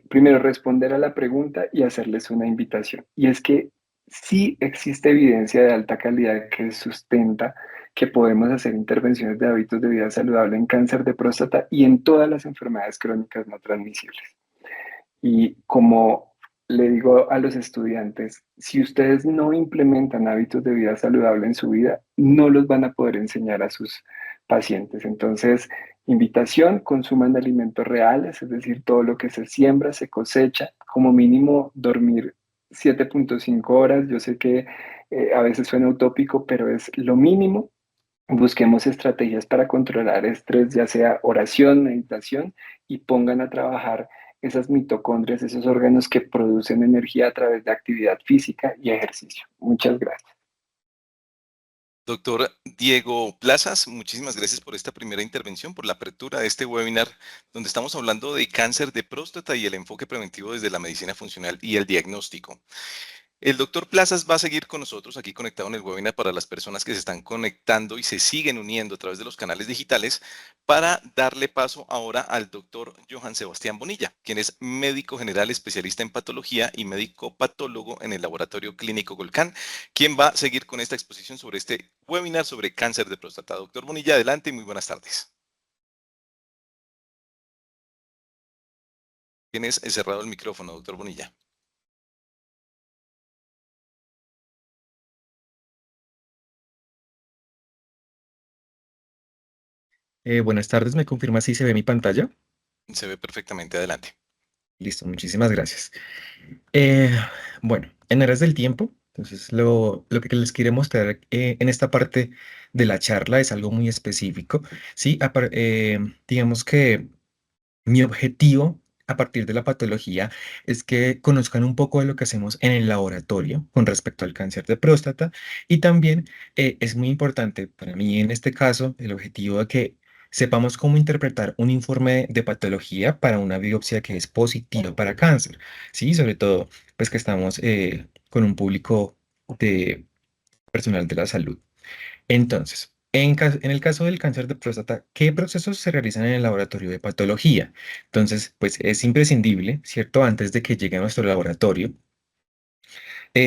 primero responder a la pregunta y hacerles una invitación. Y es que sí existe evidencia de alta calidad que sustenta que podemos hacer intervenciones de hábitos de vida saludable en cáncer de próstata y en todas las enfermedades crónicas no transmisibles. Y como le digo a los estudiantes, si ustedes no implementan hábitos de vida saludable en su vida, no los van a poder enseñar a sus pacientes. Entonces, invitación, consuman alimentos reales, es decir, todo lo que se siembra, se cosecha, como mínimo dormir 7.5 horas. Yo sé que a veces suena utópico, pero es lo mínimo. Busquemos estrategias para controlar estrés, ya sea oración, meditación, y pongan a trabajar esas mitocondrias, esos órganos que producen energía a través de actividad física y ejercicio. Muchas gracias. Doctor Diego Plazas, muchísimas gracias por esta primera intervención, por la apertura de este webinar donde estamos hablando de cáncer de próstata y el enfoque preventivo desde la medicina funcional y el diagnóstico. El doctor Plazas va a seguir con nosotros aquí conectado en el webinar para las personas que se están conectando y se siguen uniendo a través de los canales digitales para darle paso ahora al doctor Johan Sebastián Bonilla, quien es médico general especialista en patología y médico patólogo en el laboratorio clínico Golcán, quien va a seguir con esta exposición sobre este webinar sobre cáncer de próstata. Doctor Bonilla, adelante y muy buenas tardes. Tienes cerrado el micrófono, doctor Bonilla. Buenas tardes, ¿me confirma si se ve mi pantalla? Se ve perfectamente, adelante. Listo, muchísimas gracias. Eh, bueno, en aras del tiempo, entonces lo que les quiero mostrar en esta parte de la charla es algo muy específico, ¿sí? Digamos que mi objetivo a partir de la patología es que conozcan un poco de lo que hacemos en el laboratorio con respecto al cáncer de próstata y también es muy importante para mí en este caso el objetivo de que sepamos cómo interpretar un informe de patología para una biopsia que es positiva para cáncer, ¿sí? Sobre todo pues que estamos con un público de personal de la salud. Entonces, en el caso del cáncer de próstata, ¿qué procesos se realizan en el laboratorio de patología? Entonces, pues es imprescindible, ¿cierto? Antes de que llegue a nuestro laboratorio,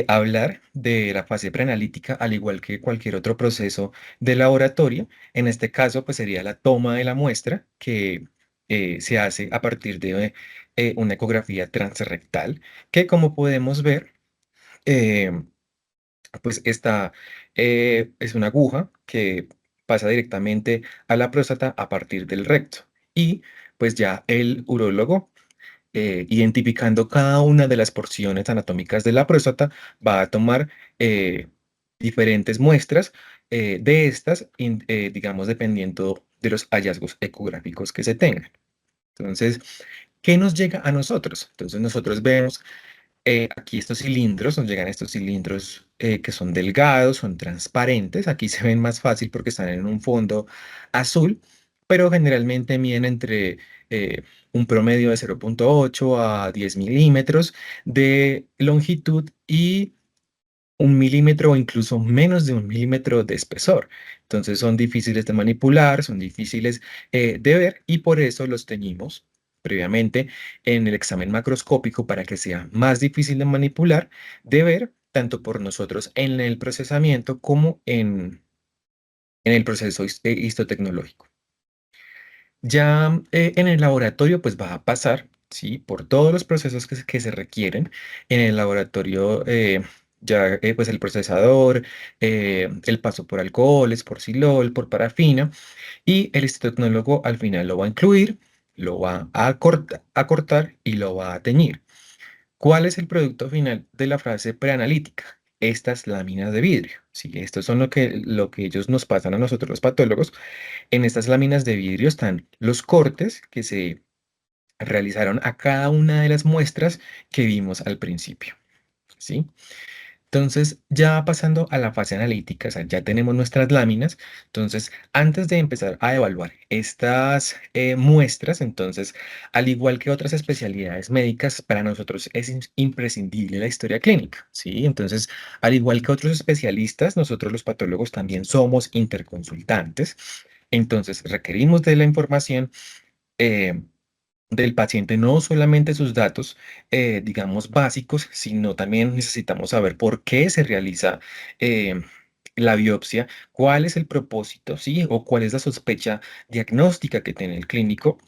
hablar de la fase preanalítica, al igual que cualquier otro proceso de laboratorio. En este caso, pues sería la toma de la muestra que se hace a partir de una ecografía transrectal, que como podemos ver, eh, pues esta es una aguja que pasa directamente a la próstata a partir del recto. Y pues ya el urólogo, identificando cada una de las porciones anatómicas de la próstata, va a tomar diferentes muestras de estas, digamos, dependiendo de los hallazgos ecográficos que se tengan. Entonces, ¿qué nos llega a nosotros? Entonces, nosotros vemos aquí estos cilindros, nos llegan estos cilindros que son delgados, son transparentes. Aquí se ven más fácil porque están en un fondo azul, pero generalmente miden entre un promedio de 0,8 a 10 milímetros de longitud y 1 milímetro o incluso menos de 1 milímetro de espesor. Entonces son difíciles de manipular, son difíciles de ver y por eso los teñimos previamente en el examen macroscópico para que sea más difícil de manipular, de ver, tanto por nosotros en el procesamiento como en el proceso histotecnológico. Ya en el laboratorio, pues va a pasar, ¿sí? Por todos los procesos que se requieren. En el laboratorio, ya pues el procesador, el paso por alcoholes, por silol, por parafina, y el histotecnólogo al final lo va a incluir, lo va a cortar y lo va a teñir. ¿Cuál es el producto final de la fase preanalítica? Estas láminas de vidrio. Sí, estos son lo que ellos nos pasan a nosotros los patólogos. En estas láminas de vidrio están los cortes que se realizaron a cada una de las muestras que vimos al principio, ¿sí? Entonces, ya pasando a la fase analítica, o sea, ya tenemos nuestras láminas. Entonces, antes de empezar a evaluar estas muestras, entonces, al igual que otras especialidades médicas, para nosotros es imprescindible la historia clínica, ¿sí? Entonces, al igual que otros especialistas, nosotros los patólogos también somos interconsultantes. Entonces, requerimos de la información. del paciente, no solamente sus datos, digamos, básicos, sino también necesitamos saber por qué se realiza eh, la biopsia, cuál es el propósito, ¿sí? O cuál es la sospecha diagnóstica que tiene el clínico,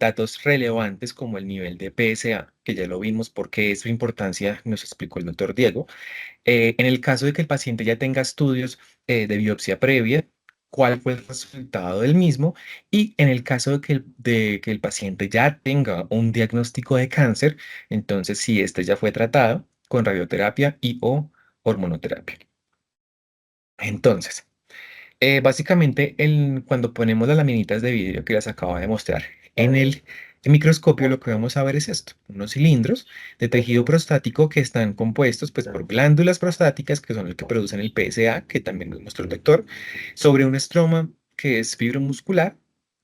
datos relevantes como el nivel de PSA, que ya lo vimos porque es su importancia, nos explicó el doctor Diego. En el caso de que el paciente ya tenga estudios de biopsia previa, cuál fue el resultado del mismo, y en el caso de que el paciente ya tenga un diagnóstico de cáncer, entonces si este ya fue tratado con radioterapia y o hormonoterapia. Entonces, básicamente, cuando ponemos las laminitas de vidrio que las acaba de mostrar en el microscopio, lo que vamos a ver es esto, unos cilindros de tejido prostático que están compuestos pues, por glándulas prostáticas, que son las que producen el PSA, que también nos mostró el doctor, sobre un estroma que es fibromuscular,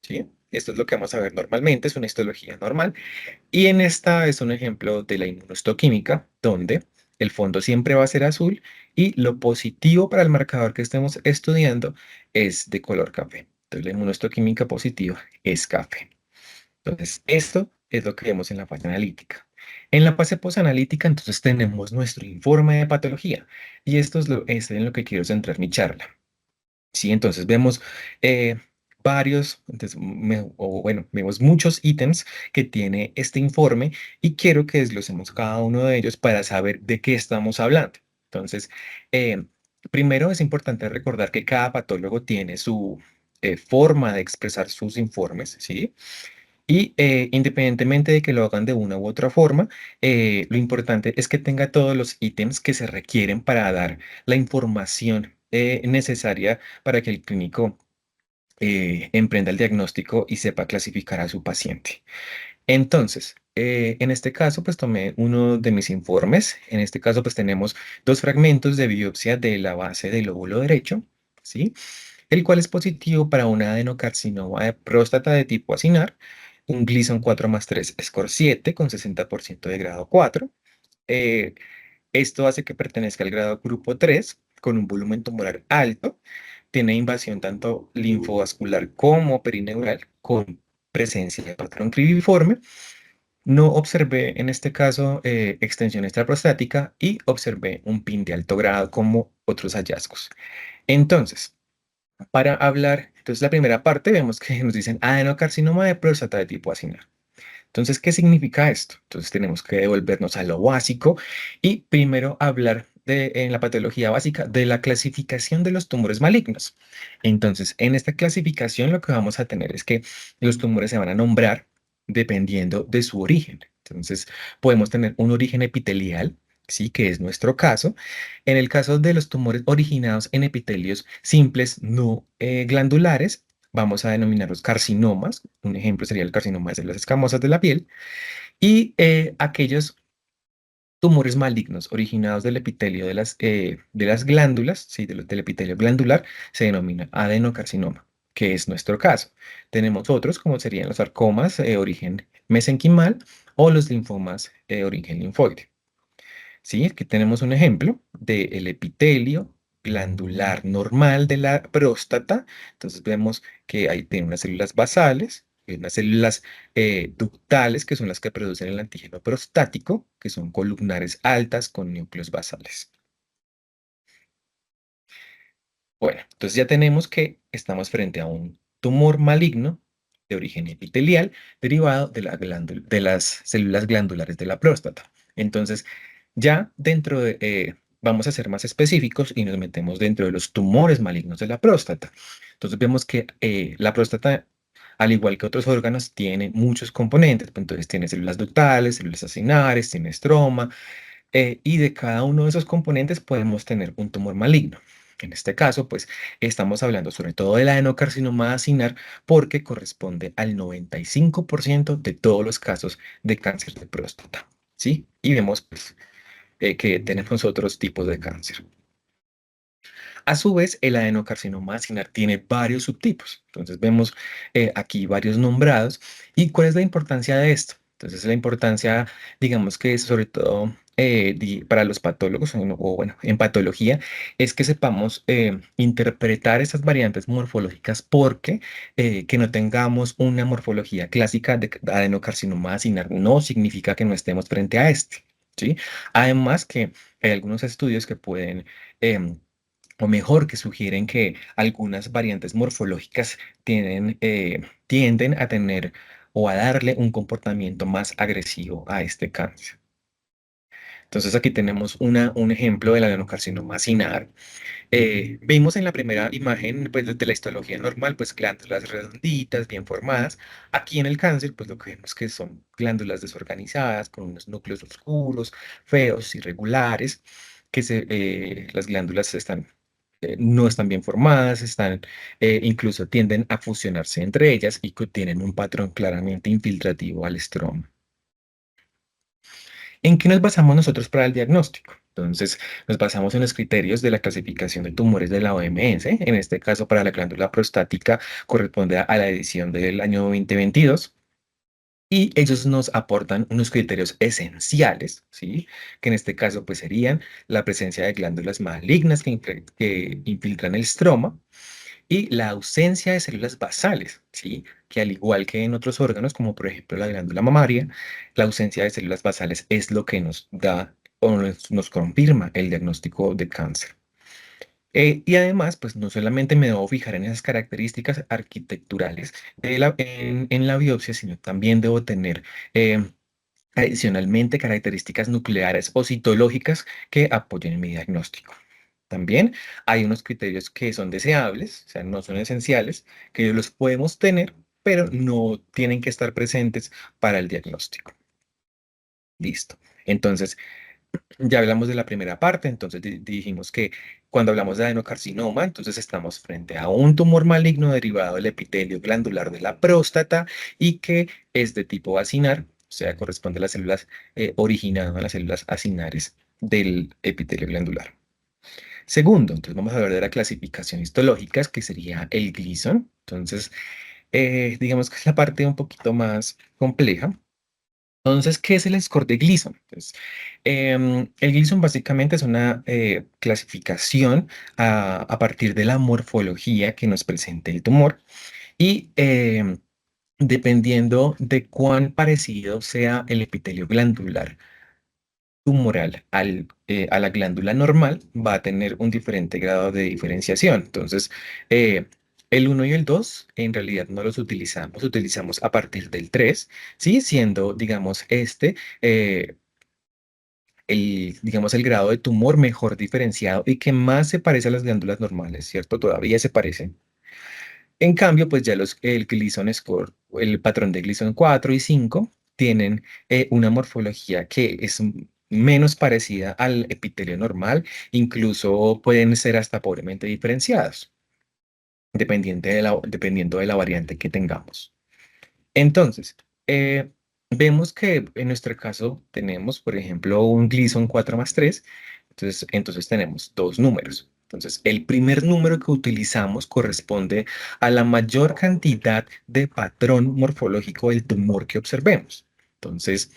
¿sí? Esto es lo que vamos a ver normalmente, es una histología normal. Y en esta es un ejemplo de la inmunohistoquímica, donde el fondo siempre va a ser azul y lo positivo para el marcador que estemos estudiando es de color café. Entonces, la inmunohistoquímica positiva es café. Entonces, esto es lo que vemos en la fase analítica. En la fase posanalítica, entonces tenemos nuestro informe de patología y esto es en lo que quiero centrar mi charla. Sí, entonces vemos eh, o bueno, vemos muchos ítems que tiene este informe y quiero que desglosemos cada uno de ellos para saber de qué estamos hablando. Entonces, eh, primero es importante recordar que cada patólogo tiene su forma de expresar sus informes, ¿sí? Y independientemente de que lo hagan de una u otra forma, lo importante es que tenga todos los ítems que se requieren para dar la información necesaria para que el clínico emprenda el diagnóstico y sepa clasificar a su paciente. Entonces, en este caso, pues tomé uno de mis informes. En este caso, pues tenemos dos fragmentos de biopsia de la base del lóbulo derecho, ¿sí? El cual es positivo para un adenocarcinoma de próstata de tipo acinar, un Gleason 4 más 3 score 7 con 60% de grado 4. Eh, Esto hace que pertenezca al grado grupo 3 con un volumen tumoral alto. Tiene invasión tanto linfovascular como perineural con presencia de patrón cribiforme. No observé en este caso extensión extraprostática y observé un PIN de alto grado como otros hallazgos. Entonces, para hablar, entonces la primera parte vemos que nos dicen adenocarcinoma de próstata de tipo acinar. Entonces, ¿qué significa esto? Entonces tenemos que devolvernos a lo básico y primero hablar en la patología básica de la clasificación de los tumores malignos. Entonces, en esta clasificación lo que vamos a tener es que los tumores se van a nombrar dependiendo de su origen. Entonces, podemos tener un origen epitelial, sí, que es nuestro caso. En el caso de los tumores originados en epitelios simples no glandulares, vamos a denominarlos carcinomas. Un ejemplo sería el carcinoma de células escamosas de la piel. Y aquellos tumores malignos originados del epitelio de las glándulas, sí, del epitelio glandular, se denomina adenocarcinoma, que es nuestro caso. Tenemos otros, como serían los sarcomas, origen mesenquimal, o los linfomas, origen linfoide. ¿Sí? Aquí tenemos un ejemplo del epitelio glandular normal de la próstata. Entonces vemos que ahí tiene unas células basales, y unas células ductales, que son las que producen el antígeno prostático, que son columnares altas con núcleos basales. Bueno, entonces ya tenemos que estamos frente a un tumor maligno de origen epitelial derivado de las células glandulares de la próstata. Entonces, ya vamos a ser más específicos y nos metemos dentro de los tumores malignos de la próstata. Entonces, vemos que la próstata, al igual que otros órganos, tiene muchos componentes. Entonces, tiene células ductales, células acinares, tiene estroma, y de cada uno de esos componentes podemos tener un tumor maligno. En este caso, pues estamos hablando sobre todo del adenocarcinoma acinar porque corresponde al 95% de todos los casos de cáncer de próstata, ¿sí? Y vemos pues, que tenemos otros tipos de cáncer. A su vez, el adenocarcinoma acinar tiene varios subtipos. Entonces vemos aquí varios nombrados. ¿Y cuál es la importancia de esto? Entonces, la importancia, digamos que sobre todo para los patólogos, o bueno, en patología, es que sepamos interpretar esas variantes morfológicas porque que no tengamos una morfología clásica de adenocarcinoma acinar no significa que no estemos frente a este, ¿sí? Además que hay algunos estudios que pueden... o mejor, que sugieren que algunas variantes morfológicas tienden a tener o a darle un comportamiento más agresivo a este cáncer. Entonces aquí tenemos un ejemplo del adenocarcinoma acinar. Vimos en la primera imagen, pues desde la histología normal, pues glándulas redonditas, bien formadas. Aquí en el cáncer, pues lo que vemos que son glándulas desorganizadas, con unos núcleos oscuros, feos, irregulares, las glándulas no están bien formadas, incluso tienden a fusionarse entre ellas y que tienen un patrón claramente infiltrativo al estroma. ¿En qué nos basamos nosotros para el diagnóstico? Entonces, nos basamos en los criterios de la clasificación de tumores de la OMS. En este caso, para la glándula prostática, corresponde a la edición del año 2022. Y ellos nos aportan unos criterios esenciales, ¿sí? Que en este caso, pues, serían la presencia de glándulas malignas que infiltran el estroma, y la ausencia de células basales, ¿sí? Que al igual que en otros órganos, como por ejemplo la glándula mamaria, la ausencia de células basales es lo que nos da o nos confirma el diagnóstico de cáncer. Y además, pues no solamente me debo fijar en esas características arquitecturales en la biopsia, sino también debo tener adicionalmente características nucleares o citológicas que apoyen mi diagnóstico. También hay unos criterios que son deseables, o sea, no son esenciales, que los podemos tener, pero no tienen que estar presentes para el diagnóstico. Listo. Entonces, ya hablamos de la primera parte, entonces dijimos que cuando hablamos de adenocarcinoma, entonces estamos frente a un tumor maligno derivado del epitelio glandular de la próstata y que es de tipo acinar, o sea, corresponde a las células originadas a las células acinares del epitelio glandular. Segundo, entonces vamos a hablar de la clasificación histológica, que sería el Gleason. Entonces, digamos que es la parte un poquito más compleja. Entonces, ¿qué es el score de Gleason? Pues, el Gleason básicamente es una clasificación a partir de la morfología que nos presenta el tumor y dependiendo de cuán parecido sea el epitelio glandular tumoral a la glándula normal, va a tener un diferente grado de diferenciación. Entonces, eh, el uno y el 2 en realidad no los utilizamos a partir del 3, ¿sí? Siendo, digamos, digamos, el grado de tumor mejor diferenciado y que más se parece a las glándulas normales, ¿cierto? Todavía se parecen. En cambio, pues ya el Gleason score, el patrón de Gleason 4 y 5 tienen una morfología que es menos parecida al epitelio normal, incluso pueden ser hasta pobremente diferenciados, dependiendo de la variante que tengamos. Entonces, eh, vemos que en nuestro caso tenemos, por ejemplo, un Gleason 4+3. Entonces tenemos dos números. Entonces, el primer número que utilizamos corresponde a la mayor cantidad de patrón morfológico del tumor que observemos. Entonces,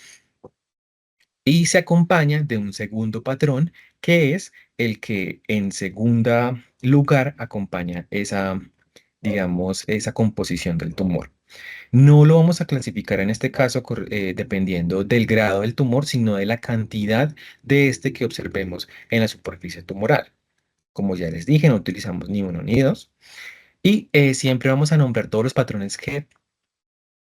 y se acompaña de un segundo patrón que es el que en segunda lugar acompaña digamos, esa composición del tumor. No lo vamos a clasificar en este caso dependiendo del grado del tumor, sino de la cantidad de este que observemos en la superficie tumoral. Como ya les dije, no utilizamos ni uno ni dos. Y siempre vamos a nombrar todos los patrones que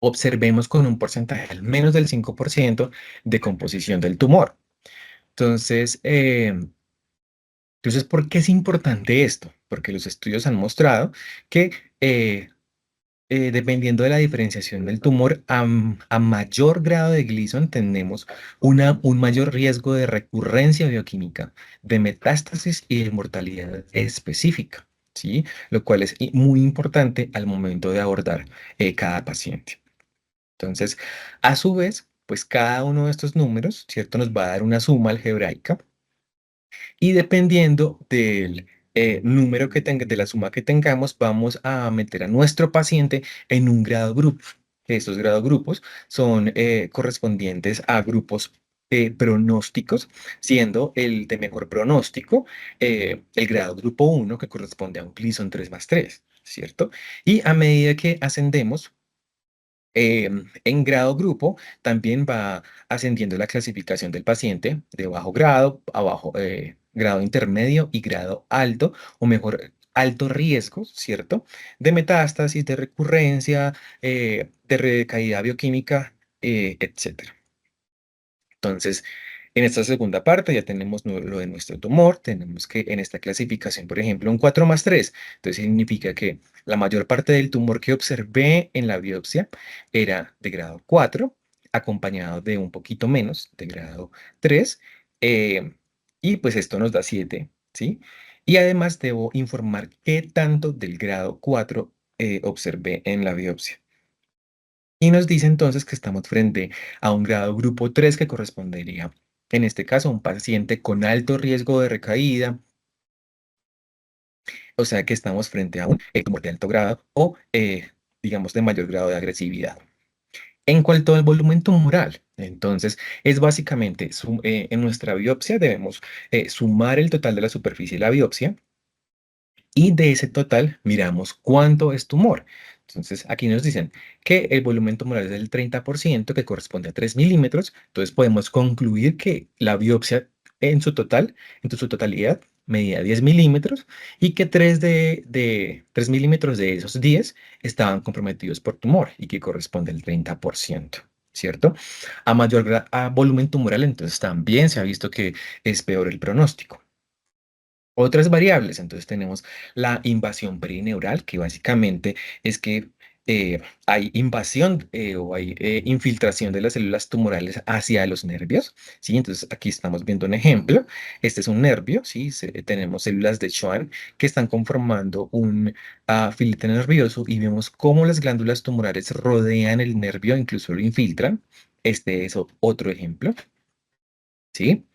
observemos con un porcentaje al menos del 5% de composición del tumor. Entonces, ¿por qué es importante esto? Porque los estudios han mostrado que eh, dependiendo de la diferenciación del tumor, a mayor grado de Gleason tenemos un mayor riesgo de recurrencia bioquímica, de metástasis y de mortalidad específica, ¿sí? Lo cual es muy importante al momento de abordar cada paciente. Entonces, a su vez, pues cada uno de estos números, ¿cierto? Nos va a dar una suma algebraica y dependiendo del de la suma que tengamos, vamos a meter a nuestro paciente en un grado grupo. que estos grado grupos son correspondientes a grupos pronósticos, siendo el de mejor pronóstico el grado grupo 1, que corresponde a un Gleason 3+3, ¿cierto? Y a medida que ascendemos, en grado grupo también va ascendiendo la clasificación del paciente de bajo grado, a bajo, grado intermedio y grado alto, o mejor, alto riesgo, ¿cierto? De metástasis, de recurrencia, de recaída bioquímica, etcétera. Entonces, en esta segunda parte ya tenemos lo de nuestro tumor, tenemos que en esta clasificación, por ejemplo, un 4+3, entonces significa que la mayor parte del tumor que observé en la biopsia era de grado 4, acompañado de un poquito menos, de grado 3, eh, y pues esto nos da 7, ¿sí? Y además debo informar qué tanto del grado 4 observé en la biopsia. Y nos dice entonces que estamos frente a un grado grupo 3 que correspondería, en este caso, a un paciente con alto riesgo de recaída, o sea que estamos frente a un tumor de alto grado o, digamos, de mayor grado de agresividad. En cuanto al volumen tumoral, entonces es básicamente, en nuestra biopsia debemos sumar el total de la superficie de la biopsia y de ese total miramos cuánto es tumor. Entonces, aquí nos dicen que el volumen tumoral es del 30%, que corresponde a 3 milímetros. Entonces, podemos concluir que la biopsia en su total, en su totalidad, medía 10 milímetros y que 3 milímetros de esos 10 estaban comprometidos por tumor y que corresponde al 30%. ¿Cierto? A mayor volumen tumoral, entonces también se ha visto que es peor el pronóstico. Otras variables, entonces tenemos la invasión perineural, que básicamente es que hay invasión o hay infiltración de las células tumorales hacia los nervios, ¿sí? Entonces aquí estamos viendo un ejemplo. Este es un nervio, ¿sí? Tenemos células de Schwann que están conformando un filete nervioso y vemos cómo las glándulas tumorales rodean el nervio, incluso lo infiltran. Este es otro ejemplo, ¿sí?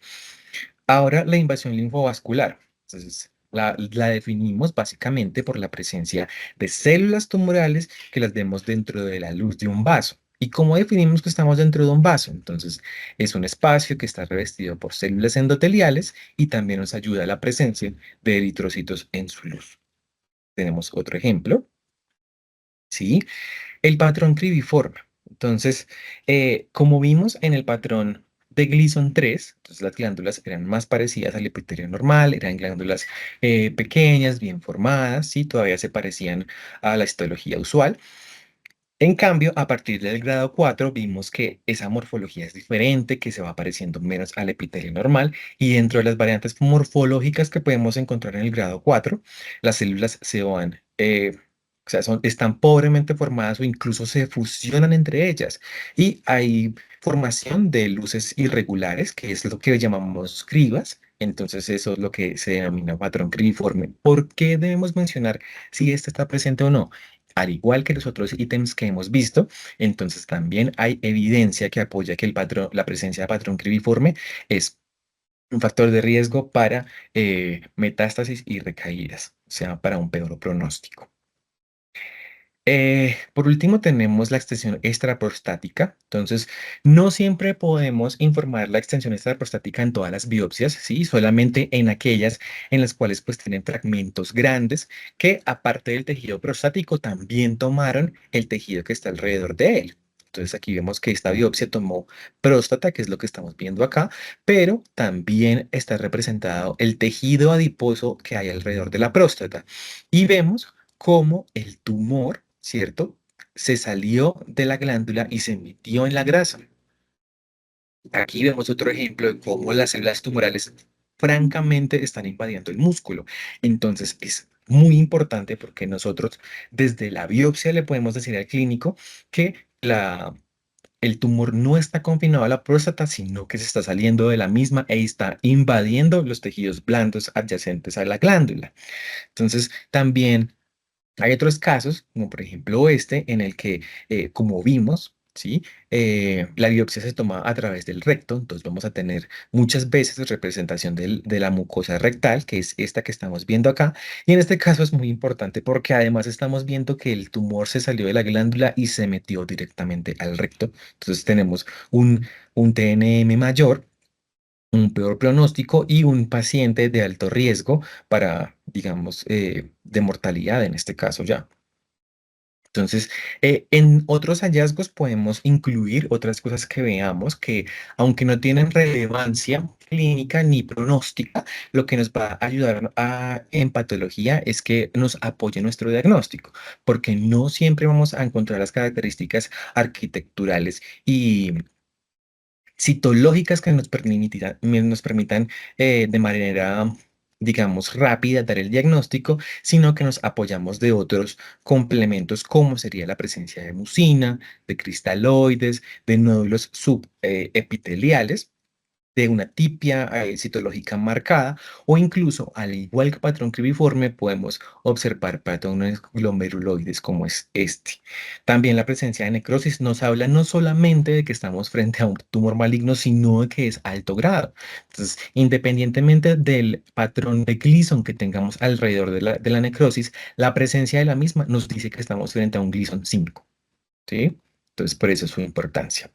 Ahora, la invasión linfovascular. Entonces, la definimos básicamente por la presencia de células tumorales que las vemos dentro de la luz de un vaso. ¿Y cómo definimos que estamos dentro de un vaso? Entonces, es un espacio que está revestido por células endoteliales y también nos ayuda a la presencia de eritrocitos en su luz. Tenemos otro ejemplo, ¿sí? El patrón cribiforme. Entonces, como vimos en el patrón de Gleason 3, entonces las glándulas eran más parecidas al epitelio normal, eran glándulas pequeñas, bien formadas, sí, todavía se parecían a la histología usual. En cambio, a partir del grado 4 vimos que esa morfología es diferente, que se va pareciendo menos al epitelio normal y dentro de las variantes morfológicas que podemos encontrar en el grado 4, las células se van, o sea, están pobremente formadas o incluso se fusionan entre ellas y hay formación de luces irregulares, que es lo que llamamos cribas. Entonces eso es lo que se denomina patrón cribiforme. ¿Por qué debemos mencionar si este está presente o no? Al igual que los otros ítems que hemos visto, entonces también hay evidencia que apoya que la presencia de patrón cribiforme es un factor de riesgo para metástasis y recaídas, o sea, para un peor pronóstico. Por último, tenemos la extensión extraprostática. Entonces, no siempre podemos informar la extensión extraprostática en todas las biopsias, ¿sí? Solamente en aquellas en las cuales pues tienen fragmentos grandes que aparte del tejido prostático también tomaron el tejido que está alrededor de él. Entonces aquí vemos que esta biopsia tomó próstata, que es lo que estamos viendo acá, pero también está representado el tejido adiposo que hay alrededor de la próstata. Y vemos cómo el tumor, ¿cierto? Se salió de la glándula y se metió en la grasa. Aquí vemos otro ejemplo de cómo las células tumorales francamente están invadiendo el músculo. Entonces es muy importante porque nosotros desde la biopsia le podemos decir al clínico que el tumor no está confinado a la próstata, sino que se está saliendo de la misma e está invadiendo los tejidos blandos adyacentes a la glándula. Entonces también hay otros casos, como por ejemplo este, en el que, como vimos, ¿sí? La biopsia se toma a través del recto, entonces vamos a tener muchas veces representación de la mucosa rectal, que es esta que estamos viendo acá, y en este caso es muy importante porque además estamos viendo que el tumor se salió de la glándula y se metió directamente al recto, entonces tenemos un TNM mayor, un peor pronóstico y un paciente de alto riesgo para, digamos, de mortalidad en este caso ya. Entonces, en otros hallazgos podemos incluir otras cosas que veamos que, aunque no tienen relevancia clínica ni pronóstica, lo que nos va a ayudar en patología es que nos apoye nuestro diagnóstico, porque no siempre vamos a encontrar las características arquitecturales y citológicas que nos permitan de manera, digamos, rápida dar el diagnóstico, sino que nos apoyamos de otros complementos, como sería la presencia de mucina, de cristaloides, de nódulos subepiteliales, de una tipia citológica marcada, o incluso, al igual que patrón cribiforme, podemos observar patrones glomeruloides como es este. También la presencia de necrosis nos habla no solamente de que estamos frente a un tumor maligno, sino de que es alto grado. Entonces, independientemente del patrón de Gleason que tengamos alrededor de la necrosis, la presencia de la misma nos dice que estamos frente a un Gleason 5, ¿sí? Entonces, por eso es su importancia.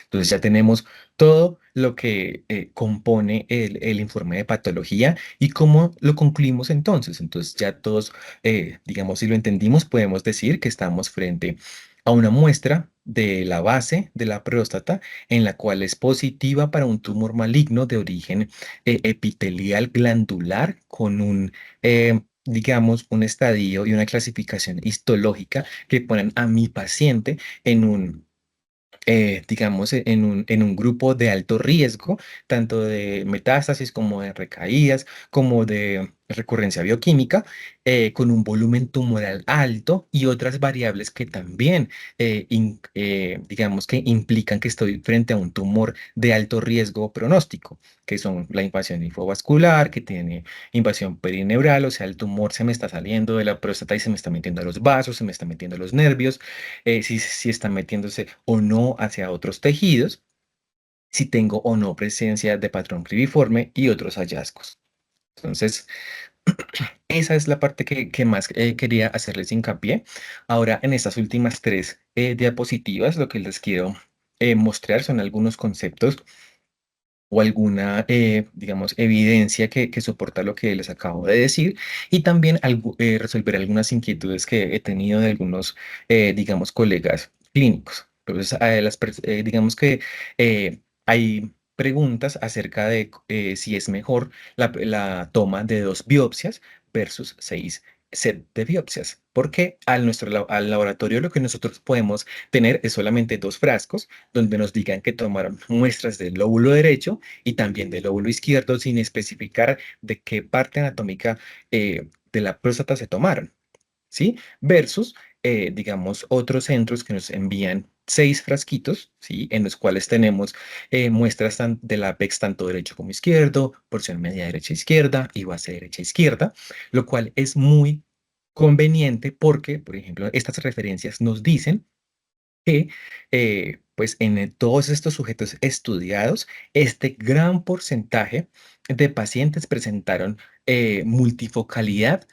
Entonces ya tenemos todo lo que compone el informe de patología y cómo lo concluimos entonces. Entonces ya todos, digamos, si lo entendimos, podemos decir que estamos frente a una muestra de la base de la próstata en la cual es positiva para un tumor maligno de origen epitelial glandular con digamos, un estadio y una clasificación histológica que ponen a mi paciente en digamos, en un grupo de alto riesgo, tanto de metástasis como de recaídas, como de recurrencia bioquímica, con un volumen tumoral alto y otras variables que también, digamos, que implican que estoy frente a un tumor de alto riesgo pronóstico, que son la invasión linfovascular, que tiene invasión perineural, o sea, el tumor se me está saliendo de la próstata y se me está metiendo a los vasos, se me está metiendo a los nervios, si está metiéndose o no hacia otros tejidos, si tengo o no presencia de patrón cribiforme y otros hallazgos. Entonces, esa es la parte que más quería hacerles hincapié. Ahora, en estas últimas tres diapositivas, lo que les quiero mostrar son algunos conceptos o alguna, digamos, evidencia que soporta lo que les acabo de decir y también resolver algunas inquietudes que he tenido de algunos, digamos, colegas clínicos. Entonces, digamos que hay preguntas acerca de si es mejor la toma de 2 biopsias versus 6 set de biopsias, porque al laboratorio lo que nosotros podemos tener es solamente 2 frascos donde nos digan que tomaron muestras del lóbulo derecho y también del lóbulo izquierdo sin especificar de qué parte anatómica de la próstata se tomaron, ¿sí? Versus, digamos, otros centros que nos envían 6 frasquitos, ¿sí? En los cuales tenemos muestras del apex tanto derecho como izquierdo, porción media derecha izquierda y base derecha izquierda, lo cual es muy conveniente porque, por ejemplo, estas referencias nos dicen que, pues en todos estos sujetos estudiados, este gran porcentaje de pacientes presentaron multifocalidad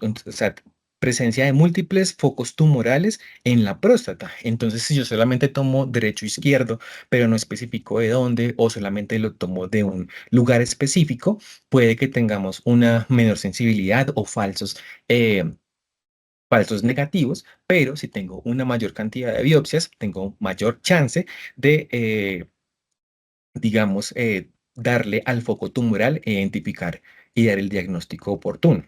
o sea, presencia de múltiples focos tumorales en la próstata. Entonces, si yo solamente tomo derecho o izquierdo, pero no especifico de dónde, o solamente lo tomo de un lugar específico, puede que tengamos una menor sensibilidad o falsos negativos, pero si tengo una mayor cantidad de biopsias, tengo mayor chance de, digamos, darle al foco tumoral e identificar y dar el diagnóstico oportuno.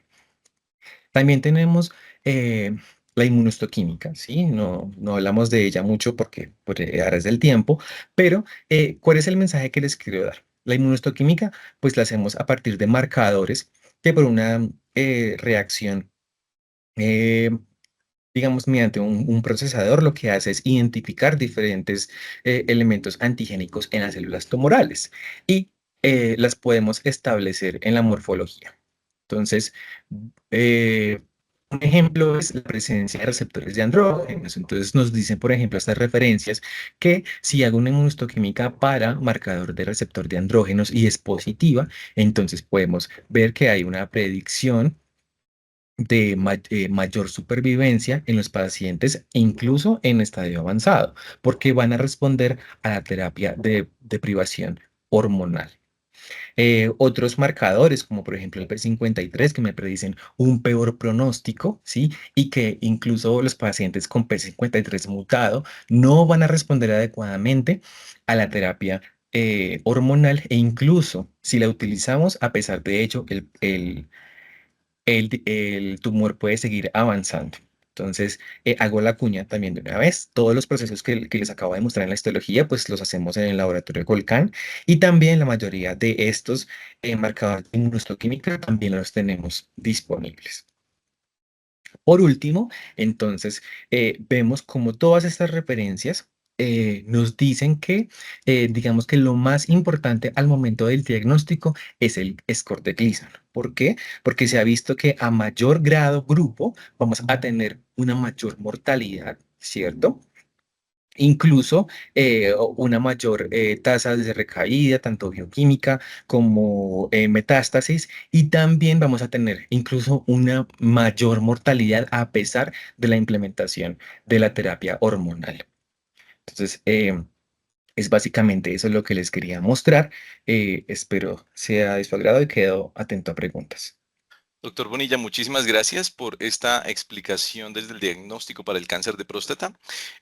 También tenemos eh, la inmunohistoquímica, ¿sí? No hablamos de ella mucho porque por aras del tiempo, pero ¿cuál es el mensaje que les quiero dar? La inmunohistoquímica, pues la hacemos a partir de marcadores que por una reacción eh, digamos, mediante un procesador, lo que hace es identificar diferentes elementos antigénicos en las células tumorales y las podemos establecer en la morfología. Entonces, eh, Un ejemplo es la presencia de receptores de andrógenos. Entonces nos dicen, por ejemplo, estas referencias que si hago una inmunohistoquímica para marcador de receptor de andrógenos y es positiva, entonces podemos ver que hay una predicción de mayor supervivencia en los pacientes, incluso en estadio avanzado, porque van a responder a la terapia de privación hormonal. Otros marcadores, como por ejemplo el P53, que me predicen un peor pronóstico, ¿sí? Y que incluso los pacientes con P53 mutado no van a responder adecuadamente a la terapia hormonal e incluso si la utilizamos, a pesar de ello, el tumor puede seguir avanzando. Entonces, hago la cuña también de una vez. Todos los procesos que les acabo de mostrar en la histología, pues los hacemos en el laboratorio de Colcan y también la mayoría de estos marcadores de inmunohistoquímica también los tenemos disponibles. Por último, entonces, vemos como todas estas referencias nos dicen que, digamos que lo más importante al momento del diagnóstico es el score de Gleason. ¿Por qué? Porque se ha visto que a mayor grado grupo vamos a tener una mayor mortalidad, ¿cierto? Incluso una mayor tasa de recaída, tanto bioquímica como metástasis, y también vamos a tener incluso una mayor mortalidad a pesar de la implementación de la terapia hormonal. Entonces, es básicamente eso lo que les quería mostrar. Espero sea de su agrado y quedo atento a preguntas. Doctor Bonilla, muchísimas gracias por esta explicación desde el diagnóstico para el cáncer de próstata.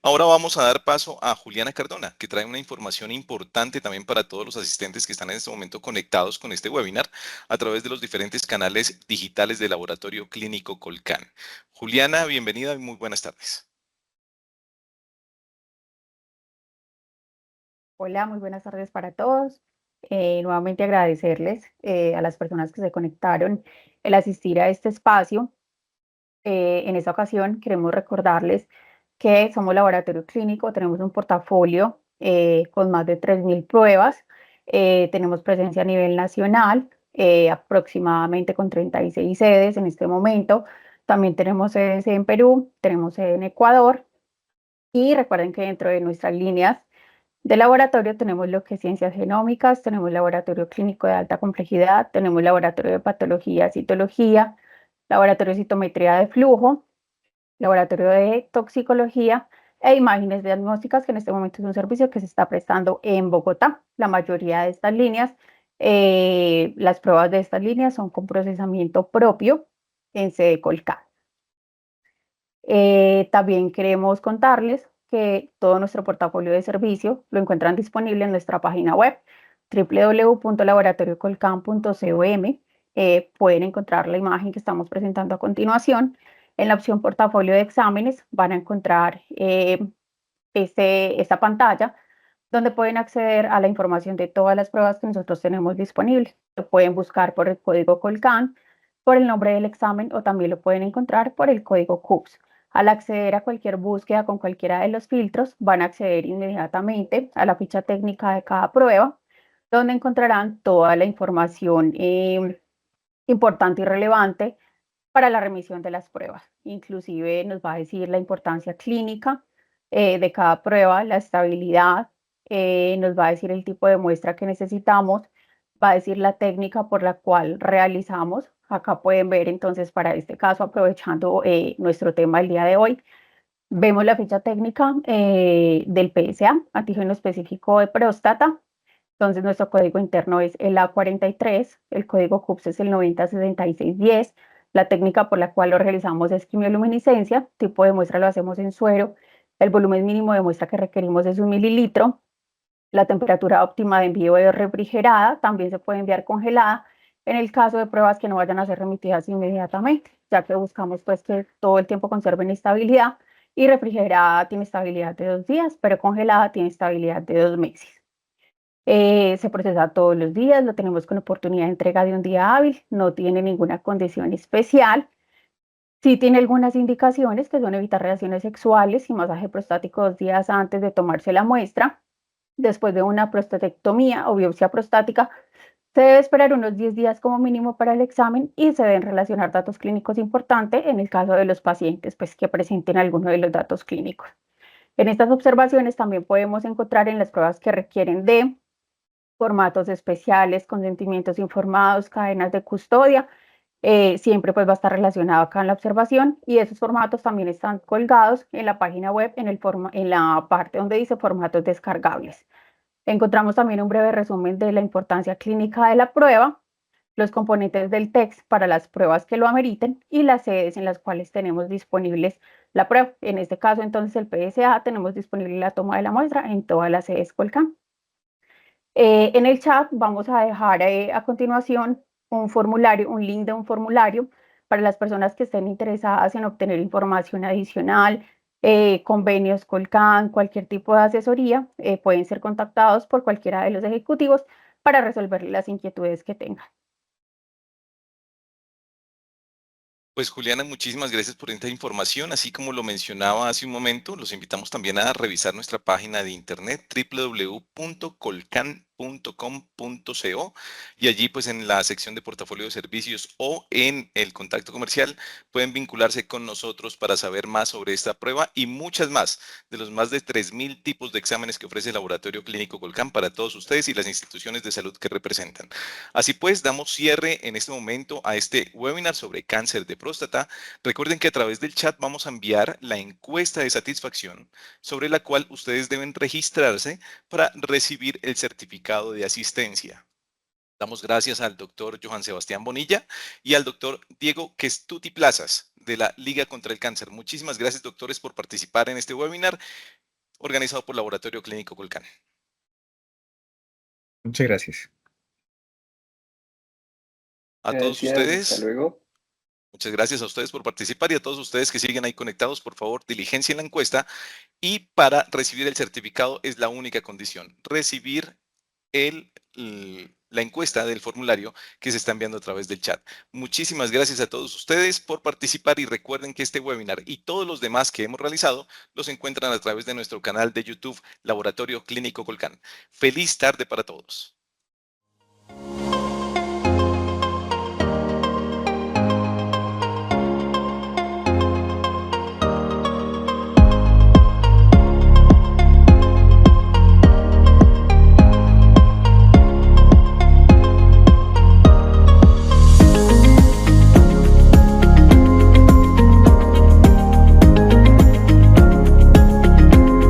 Ahora vamos a dar paso a Juliana Cardona, que trae una información importante también para todos los asistentes que están en este momento conectados con este webinar a través de los diferentes canales digitales del Laboratorio Clínico Colcan. Juliana, bienvenida y muy buenas tardes. Hola, muy buenas tardes para todos. Nuevamente agradecerles a las personas que se conectaron el asistir a este espacio. En esta ocasión queremos recordarles que somos laboratorio clínico, tenemos un portafolio con más de 3.000 pruebas, tenemos presencia a nivel nacional, aproximadamente con 36 sedes en este momento. También tenemos sedes en Perú, tenemos sede en Ecuador y recuerden que dentro de nuestras líneas de laboratorio tenemos lo que es ciencias genómicas, tenemos laboratorio clínico de alta complejidad, tenemos laboratorio de patología, citología, laboratorio de citometría de flujo, laboratorio de toxicología e imágenes diagnósticas, que en este momento es un servicio que se está prestando en Bogotá. La mayoría de estas líneas, las pruebas de estas líneas son con procesamiento propio en sede Colcan. También queremos contarles que todo nuestro portafolio de servicio lo encuentran disponible en nuestra página web www.laboratoriocolcan.com. Pueden encontrar la imagen que estamos presentando a continuación. En la opción portafolio de exámenes van a encontrar esta pantalla donde pueden acceder a la información de todas las pruebas que nosotros tenemos disponibles. Lo pueden buscar por el código Colcan, por el nombre del examen o también lo pueden encontrar por el código CUPS. Al acceder a cualquier búsqueda con cualquiera de los filtros, van a acceder inmediatamente a la ficha técnica de cada prueba, donde encontrarán toda la información importante y relevante para la remisión de las pruebas. Inclusive nos va a decir la importancia clínica de cada prueba, la estabilidad, nos va a decir el tipo de muestra que necesitamos, va a decir la técnica por la cual realizamos. Acá pueden ver entonces para este caso, aprovechando nuestro tema del día de hoy, vemos la ficha técnica del PSA, antígeno específico de próstata. Entonces nuestro código interno es el A43, el código CUPS es el 906610, la técnica por la cual lo realizamos es quimioluminiscencia, tipo de muestra lo hacemos en suero, el volumen mínimo de muestra que requerimos es 1 mililitro, la temperatura óptima de envío es refrigerada, también se puede enviar congelada en el caso de pruebas que no vayan a ser remitidas inmediatamente, ya que buscamos pues que todo el tiempo conserven estabilidad, y refrigerada tiene estabilidad de 2 días, pero congelada tiene estabilidad de 2 meses. Se procesa todos los días, lo tenemos con oportunidad de entrega de un día hábil, no tiene ninguna condición especial. Sí tiene algunas indicaciones que son evitar relaciones sexuales y masaje prostático 2 días antes de tomarse la muestra. Después de una prostatectomía o biopsia prostática, Se debe esperar unos 10 días como mínimo para el examen y se deben relacionar datos clínicos importantes en el caso de los pacientes pues, que presenten alguno de los datos clínicos. En estas observaciones también podemos encontrar en las pruebas que requieren de formatos especiales, consentimientos informados, cadenas de custodia, siempre pues va a estar relacionado acá en la observación y esos formatos también están colgados en la página web en la parte donde dice formatos descargables. Encontramos también un breve resumen de la importancia clínica de la prueba, los componentes del TEX para las pruebas que lo ameriten y las sedes en las cuales tenemos disponibles la prueba. En este caso, entonces, el PSA tenemos disponible la toma de la muestra en todas las sedes Colcam. En el chat vamos a dejar a continuación un formulario, un link de un formulario para las personas que estén interesadas en obtener información adicional, convenios Colcan, cualquier tipo de asesoría, pueden ser contactados por cualquiera de los ejecutivos para resolver las inquietudes que tengan. Pues Juliana, muchísimas gracias por esta información. Así como lo mencionaba hace un momento, los invitamos también a revisar nuestra página de internet www.colcan.com.co y allí pues en la sección de portafolio de servicios o en el contacto comercial pueden vincularse con nosotros para saber más sobre esta prueba y muchas más de los más de 3.000 tipos de exámenes que ofrece el Laboratorio Clínico Colcan para todos ustedes y las instituciones de salud que representan. Así pues, damos cierre en este momento a este webinar sobre cáncer de próstata. Recuerden que a través del chat vamos a enviar la encuesta de satisfacción sobre la cual ustedes deben registrarse para recibir el certificado de asistencia. Damos gracias al doctor Johan Sebastián Bonilla y al doctor Diego Kestuti Plazas de la Liga contra el Cáncer. Muchísimas gracias, doctores, por participar en este webinar organizado por Laboratorio Clínico Colcan. Muchas gracias. A todos Gracias, hasta ustedes. luego. Muchas gracias a ustedes por participar y a todos ustedes que siguen ahí conectados, por favor, diligencien la encuesta y para recibir el certificado es la única condición, recibir la encuesta del formulario que se está enviando a través del chat. Muchísimas gracias a todos ustedes por participar y recuerden que este webinar y todos los demás que hemos realizado los encuentran a través de nuestro canal de YouTube Laboratorio Clínico Colcan. Feliz tarde para todos.